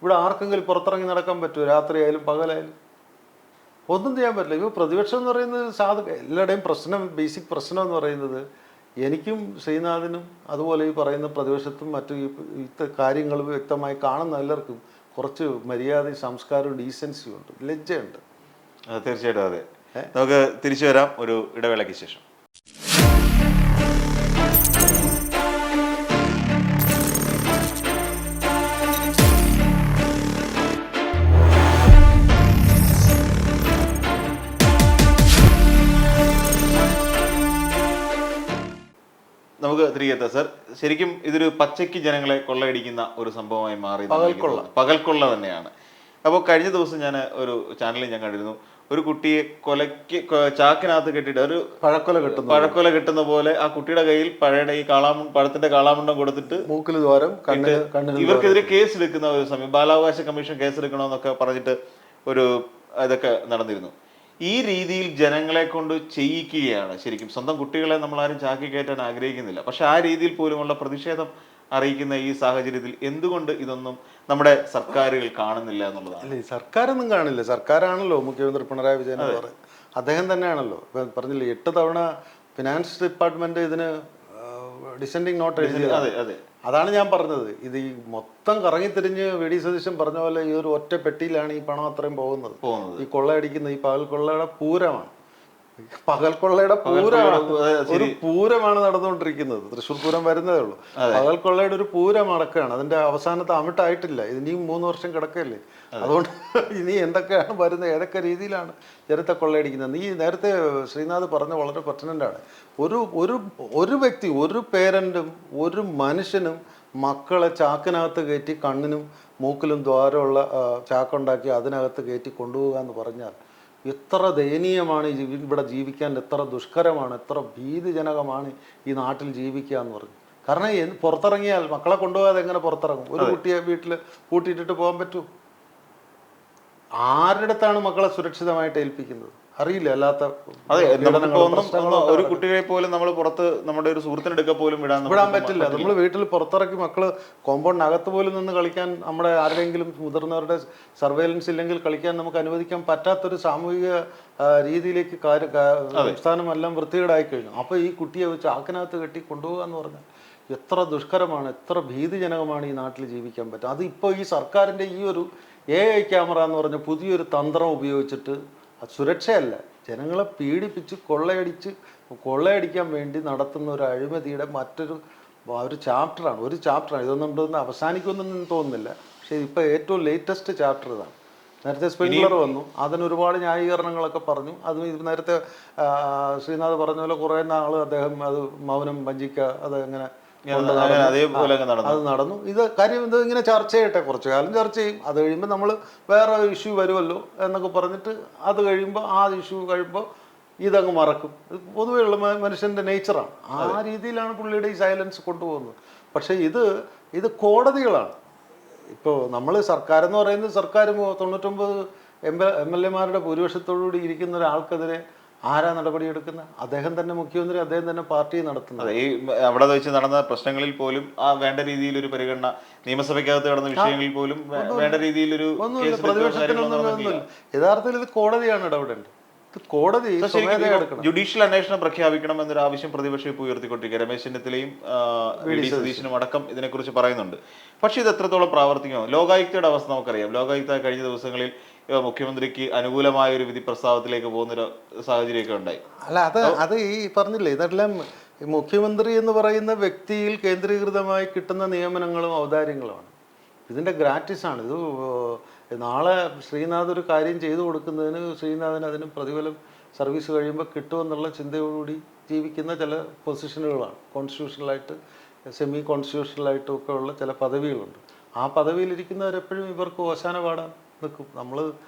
ഇവിടെ ആർക്കെങ്കിലും പുറത്തിറങ്ങി നടക്കാൻ പറ്റുമോ? രാത്രിയായാലും പകലായാലും ഒന്നും ചെയ്യാൻ പറ്റില്ല. ഇപ്പോൾ പ്രതിപക്ഷം എന്ന് പറയുന്നത് എല്ലാവരുടെയും പ്രശ്നം, ബേസിക് പ്രശ്നം എന്ന് പറയുന്നത്, എനിക്കും ശ്രീനാഥിനും അതുപോലെ ഈ പറയുന്ന പ്രതിപക്ഷത്തും മറ്റു ഈ കാര്യങ്ങൾ വ്യക്തമായി കാണുന്ന എല്ലാവർക്കും കുറച്ച് മര്യാദ, സംസ്കാരവും ഡീസൻസിയും ഉണ്ട്, ലജ്ജയുണ്ട്. തീർച്ചയായിട്ടും. അതെ. നമുക്ക് തിരിച്ചു വരാം ഒരു ഇടവേളയ്ക്ക് ശേഷം. നമുക്ക് തിരികെ എത്താം സർ. ശരിക്കും ഇതൊരു പച്ചയ്ക്ക് ജനങ്ങളെ കൊള്ളയടിക്കുന്ന ഒരു സംഭവമായി മാറി. പകൽക്കൊള്ള തന്നെയാണ്. അപ്പോൾ കഴിഞ്ഞ ദിവസം ഞാൻ ഒരു ചാനലിൽ ഞാൻ കണ്ടിരുന്നു, ഒരു കുട്ടിയെ ചാക്കിനകത്ത് കെട്ടിയിട്ട് ഒരു പഴക്കൊല കെട്ടുന്ന പോലെ ആ കുട്ടിയുടെ കയ്യിൽ പഴയുടെ ഈ പഴത്തിന്റെ കാളാമുണ്ടം കൊടുത്തിട്ട് ഇവർക്കെതിരെ കേസ് എടുക്കുന്ന ഒരു സമയം, ബാലാവകാശ കമ്മീഷൻ കേസ് എടുക്കണമെന്നൊക്കെ പറഞ്ഞിട്ട് ഒരു ഇതൊക്കെ നടന്നിരുന്നു. ഈ രീതിയിൽ ജനങ്ങളെ കൊണ്ട് ചെയ്യിക്കുകയാണ്. ശരിക്കും സ്വന്തം കുട്ടികളെ നമ്മളാരും ചാക്കി കയറ്റാൻ ആഗ്രഹിക്കുന്നില്ല. പക്ഷെ ആ രീതിയിൽ പോലുമുള്ള പ്രതിഷേധം അറിയിക്കുന്ന ഈ സാഹചര്യത്തിൽ എന്തുകൊണ്ട് ഇതൊന്നും നമ്മുടെ സർക്കാരുകൾ കാണുന്നില്ല എന്നുള്ളതാണ്. അല്ലേ, സർക്കാരൊന്നും കാണില്ല. സർക്കാരാണല്ലോ മുഖ്യമന്ത്രി പിണറായി വിജയൻ പറയുന്നത്. അദ്ദേഹം തന്നെയാണല്ലോ പറഞ്ഞില്ലേ, 8 തവണ ഫിനാൻസ് ഡിപ്പാർട്ട്മെന്റ് ഇതിന് ഡിസെൻഡിങ് നോട്ട് എഴുതിയത്. അതാണ് ഞാൻ പറഞ്ഞത്. ഇത് ഈ മൊത്തം കറങ്ങിത്തിരിഞ്ഞ് വി ഡി സതീശൻ പറഞ്ഞ പോലെ ഈ ഒരു ഒറ്റ പെട്ടിയിലാണ് ഈ പണം അത്രയും പോകുന്നത്. ഈ കൊള്ളയടിക്കുന്ന ഈ പകൽ കൊള്ളയുടെ പൂരമാണ്. പകൽക്കൊള്ളയുടെ ഒരു പൂരമാണ് നടന്നുകൊണ്ടിരിക്കുന്നത്. തൃശ്ശൂർ പൂരം വരുന്നതേ ഉള്ളൂ. പകൽക്കൊള്ളയുടെ ഒരു പൂരം അടക്കമാണ്. അതിന്റെ അവസാനത്തെ അമിട്ടായിട്ടില്ല. ഇനിയും 3 വർഷം കിടക്കല്ലേ. അതുകൊണ്ട് ഇനി എന്തൊക്കെയാണ് വരുന്നത്, ഏതൊക്കെ രീതിയിലാണ് ജനത്തെ കൊള്ളയടിക്കുന്നത്. നീ നേരത്തെ ശ്രീനാഥ് പറഞ്ഞ വളരെ പെർട്ടിനൻ്റാണ്. ഒരു വ്യക്തി, ഒരു പേരൻറ്റും ഒരു മനുഷ്യനും മക്കളെ ചാക്കിനകത്ത് കയറ്റി കണ്ണിനും മൂക്കിലും ദ്വാരമുള്ള ചാക്കുണ്ടാക്കി അതിനകത്ത് കയറ്റി കൊണ്ടുപോകുക എന്ന് പറഞ്ഞാൽ എത്ര ദയനീയമാണ് ഇവിടെ ജീവിക്കാൻ, എത്ര ദുഷ്കരമാണ്, എത്ര ഭീതിജനകമാണ് ഈ നാട്ടിൽ ജീവിക്കുക എന്ന് പറഞ്ഞു. കാരണം പുറത്തിറങ്ങിയാൽ മക്കളെ കൊണ്ടുപോകാതെ എങ്ങനെ പുറത്തിറങ്ങും? ഒരു കുട്ടിയെ വീട്ടിൽ കൂട്ടിയിട്ടിട്ട് പോകാൻ പറ്റൂ? ആരുടെ അടുത്താണ് മക്കളെ സുരക്ഷിതമായിട്ട് ഏൽപ്പിക്കുന്നത്? അറിയില്ല. അല്ലാത്ത ഒരു കുട്ടിയെ പോലും നമ്മൾ പുറത്ത് നമ്മുടെ ഒരു സുഹൃത്തിനെടുക്ക പോലും വിടാൻ പറ്റില്ല. നമ്മൾ വീട്ടിൽ പുറത്തിറക്കി മക്കള് കോമ്പൗണ്ടിനകത്ത് പോലും നിന്ന് കളിക്കാൻ, നമ്മുടെ ആരുടെയെങ്കിലും മുതിർന്നവരുടെ സർവൈലൻസ് ഇല്ലെങ്കിൽ കളിക്കാൻ നമുക്ക് അനുവദിക്കാൻ പറ്റാത്തൊരു സാമൂഹിക രീതിയിലേക്ക് സംസ്ഥാനം എല്ലാം വൃത്തികേടായി കഴിഞ്ഞു. അപ്പോൾ ഈ കുട്ടിയെ ചാക്കിനകത്ത് കെട്ടി കൊണ്ടുപോകുക എന്ന് പറഞ്ഞാൽ എത്ര ദുഷ്കരമാണ്, എത്ര ഭീതിജനകമാണ് ഈ നാട്ടിൽ ജീവിക്കാൻ പറ്റുക. അത് ഇപ്പോൾ ഈ സർക്കാരിൻ്റെ ഈ ഒരു AI ക്യാമറ എന്ന് പറഞ്ഞ പുതിയൊരു തന്ത്രം ഉപയോഗിച്ചിട്ട്, സുരക്ഷയല്ല, ജനങ്ങളെ പീഡിപ്പിച്ച് കൊള്ളയടിക്കാൻ വേണ്ടി നടത്തുന്ന ഒരു അഴിമതിയുടെ മറ്റൊരു ചാപ്റ്ററാണ്. ഇതൊന്നും അവസാനിക്കുമെന്നൊന്നും തോന്നുന്നില്ല. പക്ഷേ ഇപ്പോൾ ഏറ്റവും ലേറ്റസ്റ്റ് ചാപ്റ്റർ ഇതാണ്. നേരത്തെ സ്പ്രിംഗ്ലർ വന്നു, അതിന് ഒരുപാട് ന്യായീകരണങ്ങളൊക്കെ പറഞ്ഞു. അതും ഇത് നേരത്തെ ശ്രീനാഥ് പറഞ്ഞ പോലെ കുറേ നാൾ അദ്ദേഹം അത് മൗനം വഞ്ചിക്കുക, അത് എങ്ങനെ അത് നടന്നു. ഇത് കാര്യം ഇത് ഇങ്ങനെ ചർച്ച ചെയ്യട്ടെ, കുറച്ചു കാലം ചർച്ച ചെയ്യും. അത് കഴിയുമ്പോൾ നമ്മൾ വേറെ ഇഷ്യൂ വരുമല്ലോ എന്നൊക്കെ പറഞ്ഞിട്ട് അത് കഴിയുമ്പോൾ ആ ഇഷ്യൂ കഴിയുമ്പോൾ ഇതങ്ങ് മറക്കും. പൊതുവെയുള്ള മനുഷ്യൻ്റെ നേച്ചറാണ്. ആ രീതിയിലാണ് പുള്ളിയുടെ ഈ സൈലൻസ് കൊണ്ടുപോകുന്നത്. പക്ഷേ ഇത് കോടതികളാണ്. ഇപ്പോൾ നമ്മൾ സർക്കാർ എന്ന് പറയുന്നത്, സർക്കാർ 99 MLA-മാരുടെ ഭൂരിപക്ഷത്തോടുകൂടി ഇരിക്കുന്ന ഒരാൾക്കെതിരെ ആരാ നടപടിയെടുക്കുന്നത്? അദ്ദേഹം തന്നെ മുഖ്യമന്ത്രി, അദ്ദേഹം തന്നെ പാർട്ടി നടത്തുന്നത്. ഈ അവിടെ വെച്ച് നടന്ന പ്രശ്നങ്ങളിൽ പോലും ആ വേണ്ട രീതിയിൽ ഒരു പരിഗണന, നിയമസഭയ്ക്കകത്ത് നടന്ന വിഷയങ്ങളിൽ പോലും വേണ്ട രീതിയിൽ ഒരു പ്രതിപക്ഷത്തിനൊന്നുമില്ല. യഥാർത്ഥത്തിൽ ഇത് കോടതിയാണ് ഇടപെടേണ്ടത്. കോടതി ജുഡീഷ്യൽ അന്വേഷണം പ്രഖ്യാപിക്കണം എന്നൊരു ആവശ്യം പ്രതിപക്ഷം ഇപ്പോൾ ഉയർത്തിക്കൊണ്ടിരിക്കുക. രമേശ് ചെന്നിത്തലയും വി.ഡി. സതീശനും അടക്കം ഇതിനെക്കുറിച്ച് പറയുന്നുണ്ട്. പക്ഷേ ഇത് എത്രത്തോളം പ്രാവർത്തികമാകും? ലോകായുക്തയുടെ അവസ്ഥ നമുക്കറിയാം. ലോകായുക്ത കഴിഞ്ഞ ദിവസങ്ങളിൽ മുഖ്യമന്ത്രിക്ക് അനുകൂലമായ ഒരു വിധി പ്രസ്താവത്തിലേക്ക് പോകുന്ന ഒരു സാഹചര്യമൊക്കെ ഉണ്ടായി. അല്ല, അത് ഈ പറഞ്ഞില്ലേ, ഇതെല്ലാം മുഖ്യമന്ത്രി എന്ന് പറയുന്ന വ്യക്തിയിൽ കേന്ദ്രീകൃതമായി കിട്ടുന്ന നിയമനങ്ങളും ഔദാര്യങ്ങളുമാണ്. ഇതിൻ്റെ ഗ്രാറ്റിസാണ് ഇത്. നാളെ ശ്രീനാഥ് ഒരു കാര്യം ചെയ്തു കൊടുക്കുന്നതിന് ശ്രീനാഥിന് അതിന് പ്രതിഫലം സർവീസ് കഴിയുമ്പോൾ കിട്ടുമെന്നുള്ള ചിന്തയോടുകൂടി ജീവിക്കുന്ന ചില പൊസിഷനുകളാണ്. കോൺസ്റ്റിറ്റ്യൂഷണലായിട്ട്, സെമി കോൺസ്റ്റിറ്റ്യൂഷണലായിട്ടും ഒക്കെ ഉള്ള ചില പദവികളുണ്ട്. ആ പദവിയിലിരിക്കുന്നവരെപ്പോഴും ഇവർക്ക് ഓശാന പാടാൻ നിൽക്കും. നമ്മൾ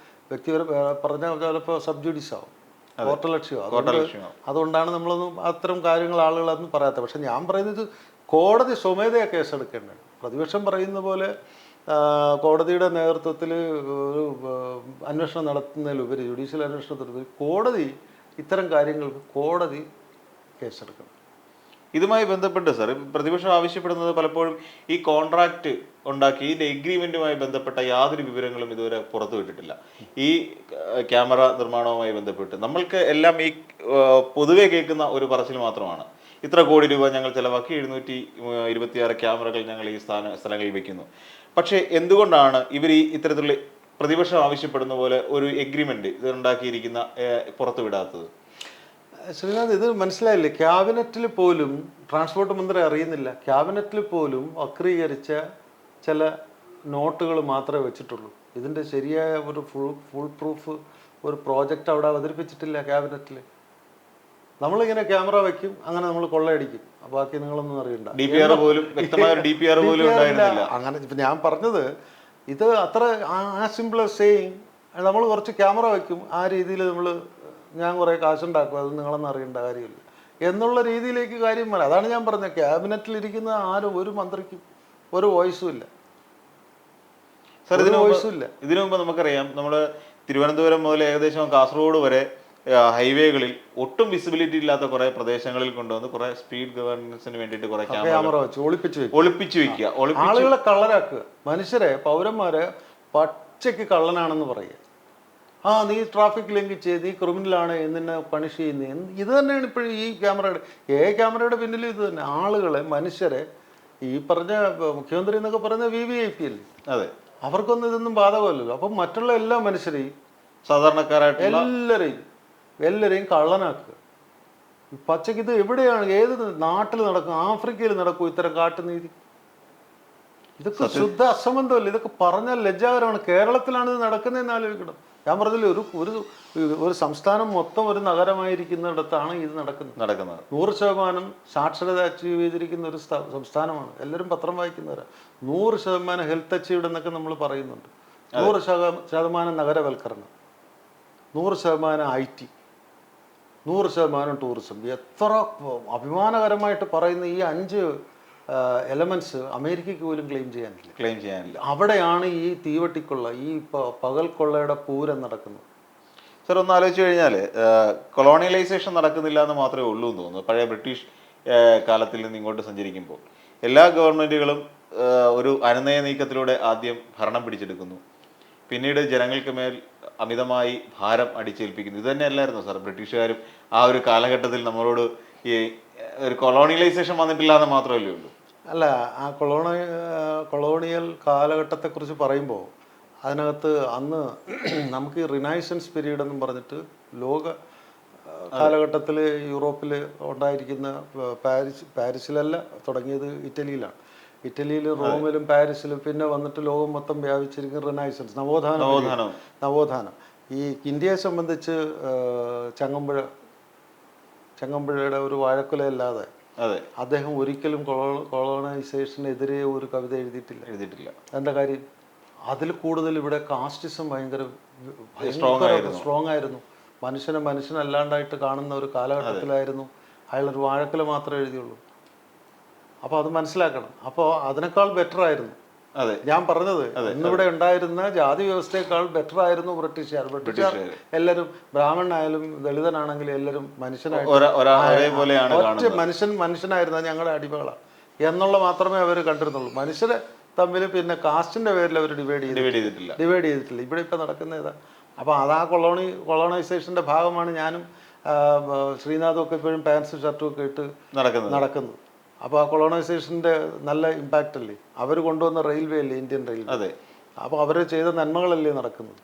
വ്യക്തിപരം പറഞ്ഞാൽ ചിലപ്പോൾ സബ്ജുഡീസ് ആവും, കോർട്ടലക്ഷ്യമാവും. അതുകൊണ്ടാണ് നമ്മളൊന്നും അത്തരം കാര്യങ്ങൾ ആളുകളൊന്നും പറയാത്തത്. പക്ഷെ ഞാൻ പറയുന്നത് കോടതി സ്വമേധയാ കേസെടുക്കേണ്ടത്. പ്രതിപക്ഷം പറയുന്ന പോലെ കോടതിയുടെ നേതൃത്വത്തിൽ ഒരു അന്വേഷണം നടത്തുന്നതിലുപരി, ജുഡീഷ്യൽ അന്വേഷണത്തിലുപരി കോടതി ഇത്തരം കാര്യങ്ങൾക്ക് കോടതി കേസെടുക്കണം. ഇതുമായി ബന്ധപ്പെട്ട് സാർ പ്രതിപക്ഷം ആവശ്യപ്പെടുന്നത് പലപ്പോഴും ഈ കോൺട്രാക്ട് ഉണ്ടാക്കി ഇതിന്റെ എഗ്രിമെന്റുമായി ബന്ധപ്പെട്ട യാതൊരു വിവരങ്ങളും ഇതുവരെ പുറത്തുവിട്ടിട്ടില്ല. ഈ ക്യാമറ നിർമ്മാണവുമായി ബന്ധപ്പെട്ട് നമ്മൾക്ക് എല്ലാം ഈ പൊതുവെ കേൾക്കുന്ന ഒരു പറച്ചിൽ മാത്രമാണ്. ഇത്ര കോടി രൂപ ഞങ്ങൾ ചെലവാക്കി 726 ക്യാമറകൾ ഞങ്ങൾ ഈ സ്ഥലങ്ങളിൽ വെക്കുന്നു. പക്ഷേ എന്തുകൊണ്ടാണ് ഇവർ ഈ ഇത്തരത്തിലുള്ള പ്രതിപക്ഷം ആവശ്യപ്പെടുന്ന പോലെ ഒരു എഗ്രിമെന്റ് ഇത് ഉണ്ടാക്കിയിരിക്കുന്ന പുറത്തുവിടാത്തത്? ശ്രീനാഥ്, ഇത് മനസ്സിലായില്ലേ? ക്യാബിനറ്റിൽ പോലും ട്രാൻസ്പോർട്ട് മന്ത്രി അറിയുന്നില്ല. ക്യാബിനറ്റിൽ പോലും വക്രീകരിച്ച ചില നോട്ടുകൾ മാത്രമേ വെച്ചിട്ടുള്ളൂ. ഇതിൻ്റെ ശരിയായ ഒരു ഫുൾ പ്രൂഫ് ഒരു പ്രോജക്റ്റ് അവിടെ അവതരിപ്പിച്ചിട്ടില്ല ക്യാബിനറ്റിൽ. നമ്മളിങ്ങനെ ക്യാമറ വെക്കും, അങ്ങനെ നമ്മൾ കൊള്ളയടിക്കും, ബാക്കി നിങ്ങളൊന്നും അറിയണ്ട. അങ്ങനെ ഇപ്പം ഞാൻ പറഞ്ഞത് ഇത് അത്ര ആ സിമ്പിൾ സേയിങ്. നമ്മൾ കുറച്ച് ക്യാമറ വെക്കും, ആ രീതിയിൽ ഞാൻ കുറേ കാശുണ്ടാക്കും, അത് നിങ്ങളൊന്നും അറിയേണ്ട കാര്യമില്ല എന്നുള്ള രീതിയിലേക്ക് കാര്യം വേണം. അതാണ് ഞാൻ പറഞ്ഞത്, ക്യാബിനറ്റിലിരിക്കുന്ന ആരും ഒരു മന്ത്രിക്കും ഒരു വോയിസും ഇല്ല. ഇതിനു മുമ്പ് നമുക്കറിയാം, നമ്മൾ തിരുവനന്തപുരം മുതൽ ഏകദേശം കാസർഗോഡ് വരെ ഹൈവേകളിൽ ഒട്ടും വിസിബിലിറ്റി ഇല്ലാത്ത കുറെ പ്രദേശങ്ങളിൽ കൊണ്ടുവന്ന് കുറെ സ്പീഡ് ഗവേണൻസിന് വേണ്ടിയിട്ട് കുറെ ക്യാമറ വെച്ച് ഒളിപ്പിച്ചു വെക്കുക, ആളുകളെ കള്ളരാക്കുക, മനുഷ്യരെ പൗരന്മാരെ പച്ചയ്ക്ക് കള്ളനാണെന്ന് പറയുക. നീ ട്രാഫിക് ലംഘിച്ച്, നീ ക്രിമിനലാണ്, എന്നെ പണിഷ് ചെയ്യുന്നത്. ഇത് തന്നെയാണ് ഇപ്പോഴും ഈ ക്യാമറയുടെ പിന്നിൽ ഇത് തന്നെ. ആളുകളെ, മനുഷ്യരെ, ഈ പറഞ്ഞ മുഖ്യമന്ത്രി എന്നൊക്കെ പറയുന്ന VVIP അല്ലേ? അതെ, അവർക്കൊന്നും ഇതൊന്നും ബാധകമല്ലല്ലോ. അപ്പം മറ്റുള്ള എല്ലാ മനുഷ്യരെയും, സാധാരണക്കാരായിട്ട് എല്ലാവരെയും കള്ളനാക്കുക. പച്ചയ്ക്ക് ഇത് എവിടെയാണ്, ഏത് നാട്ടിൽ നടക്കും? ആഫ്രിക്കയിൽ നടക്കും ഇത്തരം കാട്ടുനീതി? ഇതൊക്കെ ശുദ്ധ അസംബന്ധമല്ല. ഇതൊക്കെ പറഞ്ഞാൽ ലജ്ജാകരമാണ്. കേരളത്തിലാണ് ഇത് നടക്കുന്നതെന്ന് ആലോചിക്കണം. ഞാൻ പറഞ്ഞില്ല, ഒരു സംസ്ഥാനം മൊത്തം ഒരു നഗരമായിരിക്കുന്നിടത്താണ് ഇത് നടക്കുന്നത്. 100% സാക്ഷരത അച്ചീവ് ചെയ്തിരിക്കുന്ന ഒരു സംസ്ഥാനമാണ്. എല്ലാവരും പത്രം വായിക്കുന്നവരാണ്. 100% ഹെൽത്ത് അച്ചീവ്ഡ് എന്നൊക്കെ നമ്മൾ പറയുന്നുണ്ട്. 100% നഗരവൽക്കരണം, 100% IT, 100% ടൂറിസം. എത്ര അഭിമാനകരമായിട്ട് പറയുന്ന ഈ 5 എലമെന്റ്സ് അമേരിക്കയ്ക്ക് പോലും ക്ലെയിം ചെയ്യാനില്ല. അവിടെയാണ് ഈ തീവട്ടിക്കൊള്ള, ഈ പകൽ കൊള്ളയുടെ പൂരം നടക്കുന്നത്. സർ, ഒന്ന് ആലോചിച്ച് കഴിഞ്ഞാൽ കൊളോണിയലൈസേഷൻ നടക്കുന്നില്ല എന്ന് മാത്രമേ ഉള്ളൂ എന്ന് തോന്നുന്നു. പഴയ ബ്രിട്ടീഷ് കാലത്തിൽ നിന്ന് ഇങ്ങോട്ട് സഞ്ചരിക്കുമ്പോൾ എല്ലാ ഗവൺമെൻറ്റുകളും ഒരു അനുനയ നീക്കത്തിലൂടെ ആദ്യം ഭരണം പിടിച്ചെടുക്കുന്നു, പിന്നീട് ജനങ്ങൾക്ക് മേൽ അമിതമായി ഭാരം അടിച്ചേൽപ്പിക്കുന്നു. ഇത് തന്നെയല്ലായിരുന്നു സാർ ബ്രിട്ടീഷുകാരും ആ ഒരു കാലഘട്ടത്തിൽ നമ്മളോട് ഈ ഒരു കൊളോണിയലൈസേഷൻ വന്നിട്ടില്ല എന്ന് മാത്രമല്ലേ ഉള്ളൂ? അല്ല, ആ കൊളോണിയൽ കാലഘട്ടത്തെക്കുറിച്ച് പറയുമ്പോൾ അതിനകത്ത് അന്ന് നമുക്ക് ഈ റിനൈസൻസ് പീരീഡ് എന്നും പറഞ്ഞിട്ട് ലോക കാലഘട്ടത്തിൽ യൂറോപ്പിൽ ഉണ്ടായിരിക്കുന്ന പാരീസിലല്ല തുടങ്ങിയത്, ഇറ്റലിയിലാണ്. ഇറ്റലിയിൽ, റോമിലും പാരീസിലും പിന്നെ വന്നിട്ട് ലോകം മൊത്തം വ്യാപിച്ചിരിക്കുന്ന റിനൈസൻസ്, നവോത്ഥാനം. ഈ ഇന്ത്യയെ സംബന്ധിച്ച് ചങ്ങമ്പുഴയുടെ ഒരു വാഴക്കുലയല്ലാതെ അദ്ദേഹം ഒരിക്കലും കൊളോണൈസേഷനെതിരെ ഒരു കവിത എഴുതിയിട്ടില്ല. എന്താ കാര്യം? അതിൽ കൂടുതൽ ഇവിടെ കാസ്റ്റിസം ഭയങ്കര സ്ട്രോങ് ആയിരുന്നു. മനുഷ്യനല്ലാണ്ടായിട്ട് കാണുന്ന ഒരു കാലഘട്ടത്തിലായിരുന്നു അയാളൊരു വാഴക്കുല മാത്രമേ എഴുതിയുള്ളൂ. അപ്പോൾ അത് മനസ്സിലാക്കണം. അപ്പോൾ അതിനേക്കാൾ ബെറ്റർ ആയിരുന്നു ഞാൻ പറഞ്ഞത്. ഇന്നിവിടെ ഉണ്ടായിരുന്ന ജാതി വ്യവസ്ഥയേക്കാൾ ബെറ്റർ ആയിരുന്നു ബ്രിട്ടീഷുകാർ. എല്ലാവരും ബ്രാഹ്മണനായാലും ദളിതനാണെങ്കിലും എല്ലാവരും മനുഷ്യനായിരുന്ന ഞങ്ങളുടെ അടിമകളാണ് എന്നുള്ള മാത്രമേ അവർ കണ്ടിരുന്നുള്ളൂ. മനുഷ്യരെ തമ്മിൽ പിന്നെ കാസ്റ്റിന്റെ പേരിൽ അവർ ഡിവൈഡ് ചെയ്തിട്ടില്ല. ഇവിടെ ഇപ്പം നടക്കുന്ന ഇതാ. അപ്പോൾ അതാ കൊളോണൈസേഷന്റെ ഭാഗമാണ് ഞാനും ശ്രീനാഥും ഒക്കെ ഇപ്പോഴും പാൻസും ഷർട്ടും ഒക്കെ ഇട്ട് നടക്കുന്നത്. അപ്പോൾ ആ കൊളോണൈസേഷൻ്റെ നല്ല ഇമ്പാക്റ്റ് അല്ലേ? അവർ കൊണ്ടുവന്ന റെയിൽവേ അല്ലേ, ഇന്ത്യൻ റെയിൽവേ. അപ്പോൾ അവർ ചെയ്ത നന്മകളല്ലേ നടക്കുന്നത്.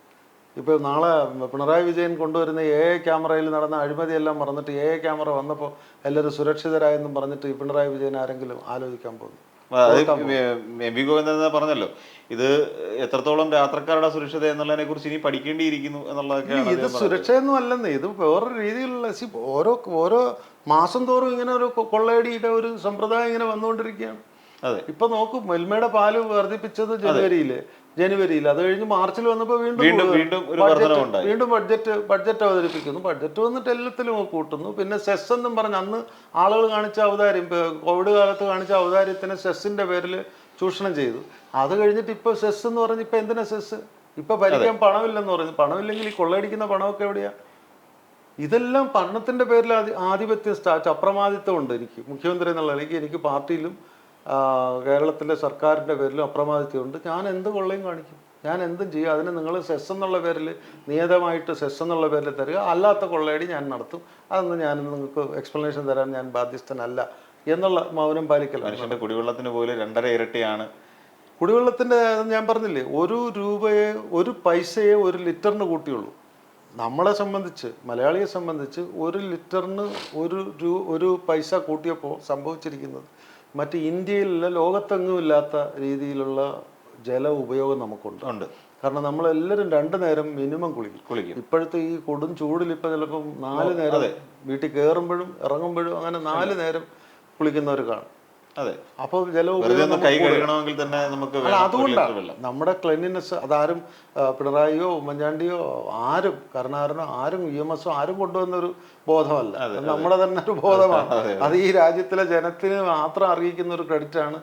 ഇപ്പോൾ നാളെ പിണറായി വിജയൻ കൊണ്ടുവരുന്ന ക്യാമറയിൽ നടന്ന അഴിമതിയെല്ലാം മറന്നിട്ട് ക്യാമറ വന്നപ്പോൾ എല്ലാവരും സുരക്ഷിതരായെന്നും പറഞ്ഞിട്ട് ഈ പിണറായി വിജയൻ ആരെങ്കിലും ആലോചിക്കാൻ പോകുന്നു? എം വി ഗോവിന്ദൻ പറഞ്ഞല്ലോ, ഇത് എത്രത്തോളം യാത്രക്കാരുടെ സുരക്ഷിത എന്നുള്ളതിനെ കുറിച്ച് ഇനി പഠിക്കേണ്ടിയിരിക്കുന്നു എന്നുള്ളതൊക്കെയാണ്. ഇത് സുരക്ഷയൊന്നും അല്ലെന്ന്, ഇത് വേറൊരു രീതിയിലുള്ള ഓരോ മാസം തോറും ഇങ്ങനെ ഒരു കൊള്ളയടിയുടെ ഒരു സമ്പ്രദായം ഇങ്ങനെ വന്നുകൊണ്ടിരിക്കുകയാണ്. അതെ, ഇപ്പൊ നോക്കും, മിൽമയുടെ പാല് വർദ്ധിപ്പിച്ചത് ജനുവരിയിൽ, അത് കഴിഞ്ഞ് മാർച്ചിൽ വന്നപ്പോൾ വീണ്ടും ബഡ്ജറ്റ് അവതരിപ്പിക്കുന്നു. ബഡ്ജറ്റ് വന്നിട്ട് എല്ലാത്തിലും കൂട്ടുന്നു. പിന്നെ സെസ് എന്നും പറഞ്ഞ് അന്ന് ആളുകൾ കാണിച്ച ഔദാര്യം, കോവിഡ് കാലത്ത് കാണിച്ച ഔദാര്യത്തിന് സെസ്സിന്റെ പേരിൽ ചൂഷണം ചെയ്തു. അത് കഴിഞ്ഞിട്ട് ഇപ്പൊ സെസ് എന്ന് പറഞ്ഞ് ഇപ്പൊ എന്തിനാ സെസ്? ഇപ്പൊ ഭരിക്കാൻ പണമില്ലെന്ന് പറഞ്ഞു. പണമില്ലെങ്കിൽ ഈ കൊള്ളയടിക്കുന്ന പണമൊക്കെ എവിടെയാ? ഇതെല്ലാം പണത്തിന്റെ പേരിൽ ആധിപത്യം സ്ഥാപിച്ച അപ്രമാദിത്വം ഉണ്ട് എനിക്ക് മുഖ്യമന്ത്രി എന്നുള്ള നിലയ്ക്ക്. എനിക്ക് പാർട്ടിയിലും കേരളത്തിലെ സർക്കാരിൻ്റെ പേരിലും അപ്രമാദിത്വമുണ്ട്. ഞാൻ എന്ത് കൊള്ളയും കാണിക്കും, ഞാൻ എന്തും ചെയ്യും. അതിന് നിങ്ങൾ സെസ് എന്നുള്ള പേരിൽ, നിയതമായിട്ട് സെസ് എന്നുള്ള പേരിൽ തരിക, അല്ലാത്ത കൊള്ളയടി ഞാൻ നടത്തും. അതൊന്നും ഞാൻ നിങ്ങൾക്ക് എക്സ്പ്ലനേഷൻ തരാൻ ഞാൻ ബാധ്യസ്ഥനല്ല എന്നുള്ള മൗനം പാലിക്കൽ. മനുഷ്യന്റെ കുടിവെള്ളത്തിന് പോലെ 2.5 ഇരട്ടിയാണ് കുടിവെള്ളത്തിൻ്റെ. ഞാൻ പറഞ്ഞില്ലേ, 1 രൂപയെ 1 പൈസയെ 1 ലിറ്ററിന് കൂട്ടിയുള്ളൂ. നമ്മളെ സംബന്ധിച്ച്, മലയാളിയെ സംബന്ധിച്ച് 1 ലിറ്ററിന് 1 പൈസ കൂട്ടിയപ്പോൾ സംഭവിച്ചിരിക്കുന്നത് മറ്റ് ഇന്ത്യയിലുള്ള ലോകത്തെങ്ങും ഇല്ലാത്ത രീതിയിലുള്ള ജല ഉപയോഗം നമുക്കുണ്ട്. കാരണം നമ്മളെല്ലാവരും 2 നേരം മിനിമം കുളിക്കും. ഇപ്പോഴത്തെ ഈ കൊടും ചൂടിൽ ഇപ്പം ചിലപ്പം 4 നേരം വീട്ടിൽ കയറുമ്പോഴും ഇറങ്ങുമ്പോഴും അങ്ങനെ 4 നേരം കുളിക്കുന്നവർ കാണും. അതെ, അപ്പോൾ ജല ഉപയോഗം അതുകൊണ്ടാണ് നമ്മുടെ ക്ലീൻലിനെസ്. അതാരും പിണറായിയോ ഉമ്മൻചാണ്ടിയോ ആരും കരുണാകരനോ ആരും EMS ആരും കൊണ്ടുവന്നൊരു ബോധമല്ല, നമ്മുടെ തന്നെ ഒരു ബോധമാണ്. അത് ഈ രാജ്യത്തിലെ ജനത്തിന് മാത്രം അറിയിക്കുന്ന ഒരു ക്രെഡിറ്റാണ്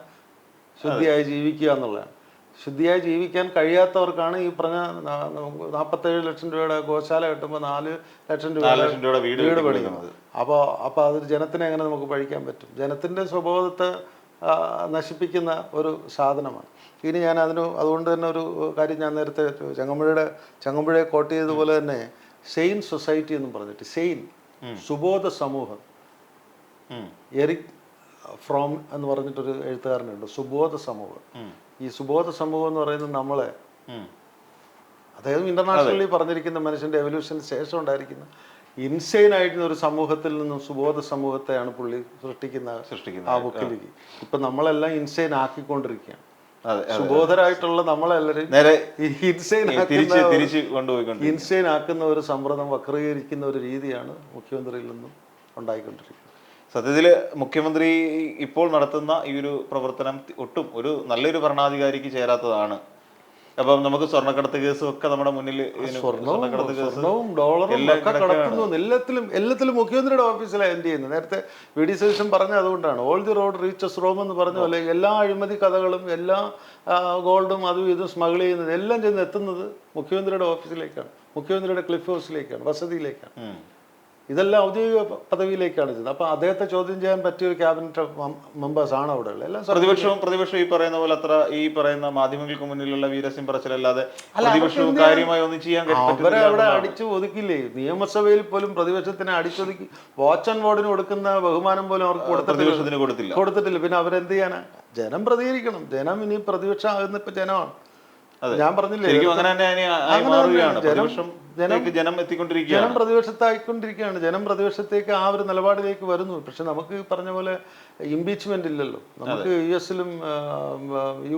ശുദ്ധിയായി ജീവിക്കുക എന്നുള്ളതാണ്. ശുദ്ധിയായി ജീവിക്കാൻ കഴിയാത്തവർക്കാണ് ഈ പറഞ്ഞ 47 ലക്ഷം രൂപയുടെ ഗോശാല കിട്ടുമ്പോൾ 4 ലക്ഷം രൂപയുടെ വീട് പണിയുന്നത്. അപ്പോൾ അതൊരു ജനത്തിനെ എങ്ങനെ നമുക്ക് പഴിക്കാൻ പറ്റും? ജനത്തിൻ്റെ സ്വബോധത്തെ നശിപ്പിക്കുന്ന ഒരു സാധനമാണ്. ഇനി ഞാൻ അതുകൊണ്ട് തന്നെ ഒരു കാര്യം ഞാൻ നേരത്തെ ചങ്ങമ്പുഴയെ കോട്ട് ചെയ്തതുപോലെ തന്നെ സെയിൻ സൊസൈറ്റി എന്നും പറഞ്ഞിട്ട്, സെയിൻ സുബോധ സമൂഹം, എറിക് ഫ്രോം എന്ന് പറഞ്ഞിട്ടൊരു എഴുത്തുകാരനുണ്ട്, സുബോധ സമൂഹം. ഈ സുബോധ സമൂഹം എന്ന് പറയുന്നത് നമ്മളെ, അദ്ദേഹം ഇന്റർനാഷണലി പറഞ്ഞിരിക്കുന്ന മനുഷ്യന്റെ എവല്യൂഷന് ശേഷം ഉണ്ടായിരിക്കുന്ന ഇൻസൈൻ ആയിട്ടുള്ള ഒരു സമൂഹത്തിൽ നിന്നും സുബോധ സമൂഹത്തെയാണ് പുള്ളി സൃഷ്ടിക്കുന്ന ആ ബുക്കിലേക്ക്. ഇപ്പൊ നമ്മളെല്ലാം ഇൻസൈൻ ആക്കിക്കൊണ്ടിരിക്കുകയാണ്. സുബോധരായിട്ടുള്ള നമ്മളെല്ലാവരും ഇൻസൈൻ ആക്കുന്ന ഒരു സമ്പ്രദം, വക്രീകരിക്കുന്ന ഒരു രീതിയാണ് മുഖ്യമന്ത്രിയിൽ നിന്നും ഉണ്ടായിക്കൊണ്ടിരിക്കുന്നത്. സത്യത്തിൽ മുഖ്യമന്ത്രി ഇപ്പോൾ നടത്തുന്ന ഈ ഒരു പ്രവർത്തനം ഒട്ടും ഒരു നല്ലൊരു ഭരണാധികാരിക്ക് ചേരാത്തതാണ്. അപ്പം നമുക്ക് സ്വർണ്ണക്കടത്ത് കേസും ഒക്കെ നമ്മുടെ മുന്നിൽ, സ്വർണവും ഡോളറും ഒക്കെ കടക്കുന്നു. എല്ലാത്തിലും മുഖ്യമന്ത്രിയുടെ ഓഫീസിലാണ് എൻഡ് ചെയ്യുന്നത്. നേരത്തെ VD സതീശൻ പറഞ്ഞ അതുകൊണ്ടാണ്, all the road reaches Rome എന്ന് പറഞ്ഞ പോലെ എല്ലാ അഴിമതി കഥകളും എല്ലാ ഗോൾഡും അതും ഇതും സ്മഗിൾ ചെയ്യുന്നത് എല്ലാം ചെന്ന് എത്തുന്നത് മുഖ്യമന്ത്രിയുടെ ഓഫീസിലേക്കാണ്, മുഖ്യമന്ത്രിയുടെ ക്ലിഫ് ഹൗസിലേക്കാണ്, വസതിയിലേക്കാണ്. ഇതെല്ലാം ഔദ്യോഗിക പദവിയിലേക്കാണ് ചെന്നത്. അപ്പൊ അദ്ദേഹത്തെ ചോദ്യം ചെയ്യാൻ പറ്റിയ ഒരു ക്യാബിനറ്റ് മെമ്പേഴ്സ് ആണ് അവിടെ ഉള്ളത്. എല്ലാം പ്രതിപക്ഷവും ഈ പറയുന്ന പോലെ അത്ര ഈ പറയുന്ന മാധ്യമങ്ങൾക്ക് മുന്നിലുള്ള വീരസിംഹ പറച്ചിലല്ലാതെ പ്രതിപക്ഷവും കാര്യമായി ഒന്നും ചെയ്യാൻ അവരെ അവിടെ അടിച്ചു ഒതുക്കില്ലേ? നിയമസഭയിൽ പോലും പ്രതിപക്ഷത്തിനെ അടിച്ചൊതുക്കി. വാച്ച് ആൻഡ് വാർഡിന് കൊടുക്കുന്ന ബഹുമാനം പോലും അവർക്ക് കൊടുത്തിട്ടില്ല. പിന്നെ അവരെന്ത് ചെയ്യാനാ? ജനം പ്രതികരിക്കണം. ജനം ഇനി പ്രതിപക്ഷം ആകുന്ന ഇപ്പൊ ജനമാണ്. ഞാൻ പറഞ്ഞില്ലേ, ജനം പ്രതിപക്ഷത്തായിക്കൊണ്ടിരിക്കുകയാണ്. ജനം പ്രതിപക്ഷത്തേക്ക് ആ ഒരു നിലപാടിലേക്ക് വരുന്നു. പക്ഷെ നമുക്ക് പറഞ്ഞ പോലെ ഇംപീച്ച്മെന്റ് ഇല്ലല്ലോ. നമുക്ക് US-ലും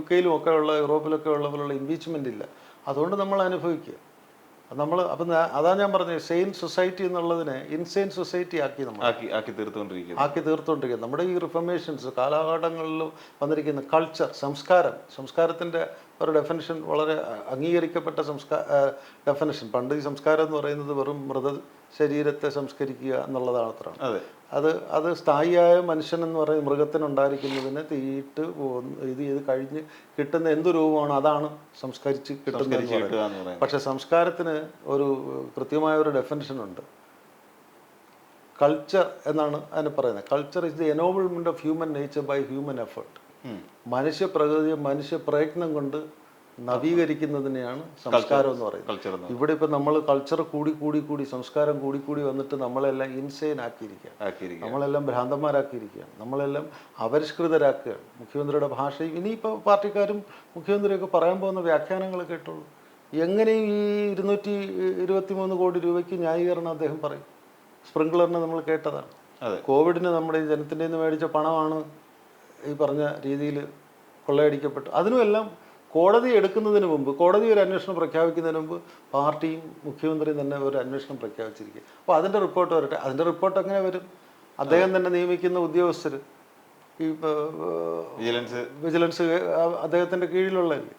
UK-ലും ഒക്കെ ഉള്ള, യൂറോപ്പിലൊക്കെ ഉള്ള പോലുള്ള ഇംപീച്ച്മെന്റ് ഇല്ല. അതുകൊണ്ട് നമ്മൾ അനുഭവിക്കുക. അപ്പം അതാ ഞാൻ പറഞ്ഞത്, സെയിൻ സൊസൈറ്റി എന്നുള്ളതിനെ ഇൻസെയിൻ സൊസൈറ്റി ആക്കി തീർത്തുകൊണ്ടിരിക്കുക. നമ്മുടെ ഈ റിഫർമേഷൻസ് കാലഘട്ടങ്ങളിൽ വന്നിരിക്കുന്ന കൾച്ചർ, സംസ്കാരത്തിൻ്റെ ഒരു ഡെഫിനിഷൻ വളരെ അംഗീകരിക്കപ്പെട്ട ഡെഫിനിഷൻ. പണ്ട് ഈ സംസ്കാരം എന്ന് പറയുന്നത് വെറും ശരീരത്തെ സംസ്കരിക്കുക എന്നുള്ളതാണ് അത്ര. അത് സ്ഥായിയായ മനുഷ്യൻ എന്ന് പറയുന്ന മൃഗത്തിനുണ്ടായിരിക്കുന്നതിനെ തീയിട്ട് ഇത് കഴിഞ്ഞ് കിട്ടുന്ന എന്ത് രൂപമാണ് അതാണ് സംസ്കരിച്ച് കിട്ടുന്നത്. പക്ഷെ സംസ്കാരത്തിന് ഒരു കൃത്യമായ ഒരു ഡെഫിനിഷൻ ഉണ്ട്. കൾച്ചർ എന്നാണ് അതിന് പറയുന്നത്. Culture is the ennoblement of human nature by human effort. മനുഷ്യ പ്രകൃതിയെ മനുഷ്യ പ്രയത്നം കൊണ്ട് നവീകരിക്കുന്നതിനെയാണ് സംസ്കാരം എന്ന് പറയുന്നത്. ഇവിടെ ഇപ്പൊ നമ്മൾ കൾച്ചർ കൂടി സംസ്കാരം കൂടി വന്നിട്ട് നമ്മളെല്ലാം ഇൻസൈൻ ആക്കിയിരിക്കുകയാണ്. നമ്മളെല്ലാം ഭ്രാന്തന്മാരാക്കിയിരിക്കുകയാണ്. നമ്മളെല്ലാം അപരിഷ്കൃതരാക്കുകയാണ്. മുഖ്യമന്ത്രിയുടെ ഭാഷയും ഇനിയിപ്പോൾ പാർട്ടിക്കാരും മുഖ്യമന്ത്രിയൊക്കെ പറയാൻ പോകുന്ന വ്യാഖ്യാനങ്ങൾ കേട്ടോളൂ. എങ്ങനെയും ഈ 223 കോടി രൂപയ്ക്ക് ന്യായീകരണം അദ്ദേഹം പറയും. സ്പ്രിംഗ്ലറിന് നമ്മൾ കേട്ടതാണ്. അതെ, കോവിഡിന് നമ്മുടെ ഈ ജനത്തിൻ്റെ നിന്ന് മേടിച്ച പണമാണ് ഈ പറഞ്ഞ രീതിയിൽ കൊള്ളയടിക്കപ്പെട്ടു. അതിനുമെല്ലാം കോടതി എടുക്കുന്നതിന് മുമ്പ്, കോടതി ഒരു അന്വേഷണം പ്രഖ്യാപിക്കുന്നതിന് മുമ്പ് പാർട്ടിയും മുഖ്യമന്ത്രിയും തന്നെ ഒരു അന്വേഷണം പ്രഖ്യാപിച്ചിരിക്കുക. അപ്പോൾ അതിൻ്റെ റിപ്പോർട്ട് വരട്ടെ. അതിൻ്റെ റിപ്പോർട്ട് എങ്ങനെ വരും? അദ്ദേഹം തന്നെ നിയമിക്കുന്ന ഉദ്യോഗസ്ഥർ, ഈ വിജിലൻസ് അദ്ദേഹത്തിൻ്റെ കീഴിലുള്ളതല്ലേ.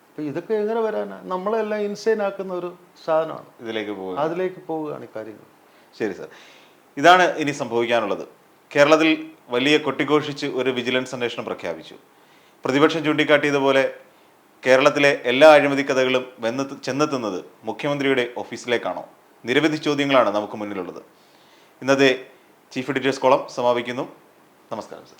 അപ്പോൾ ഇതൊക്കെ എങ്ങനെ വരാനാണ്? നമ്മളെല്ലാം ഇൻസൈൻ ആക്കുന്ന ഒരു സാധനമാണ്. അതിലേക്ക് പോവുകയാണ് ഈ കാര്യങ്ങൾ. ശരി സാർ, ഇതാണ് ഇനി സംഭവിക്കാനുള്ളത്. കേരളത്തിൽ വലിയ കൊട്ടിഘോഷിച്ച് ഒരു വിജിലൻസ് അന്വേഷണം പ്രഖ്യാപിച്ചു. പ്രതിപക്ഷം ചൂണ്ടിക്കാട്ടിയതുപോലെ കേരളത്തിലെ എല്ലാ അഴിമതി കഥകളും ചെന്നെത്തുന്നത് മുഖ്യമന്ത്രിയുടെ ഓഫീസിലേക്കാണോ? നിരവധി ചോദ്യങ്ങളാണ് നമുക്ക് മുന്നിലുള്ളത്. ഇന്നത്തെ ചീഫ് എഡിറ്റേഴ്സ് കോളം സമാപിക്കുന്നു. നമസ്കാരം സർ.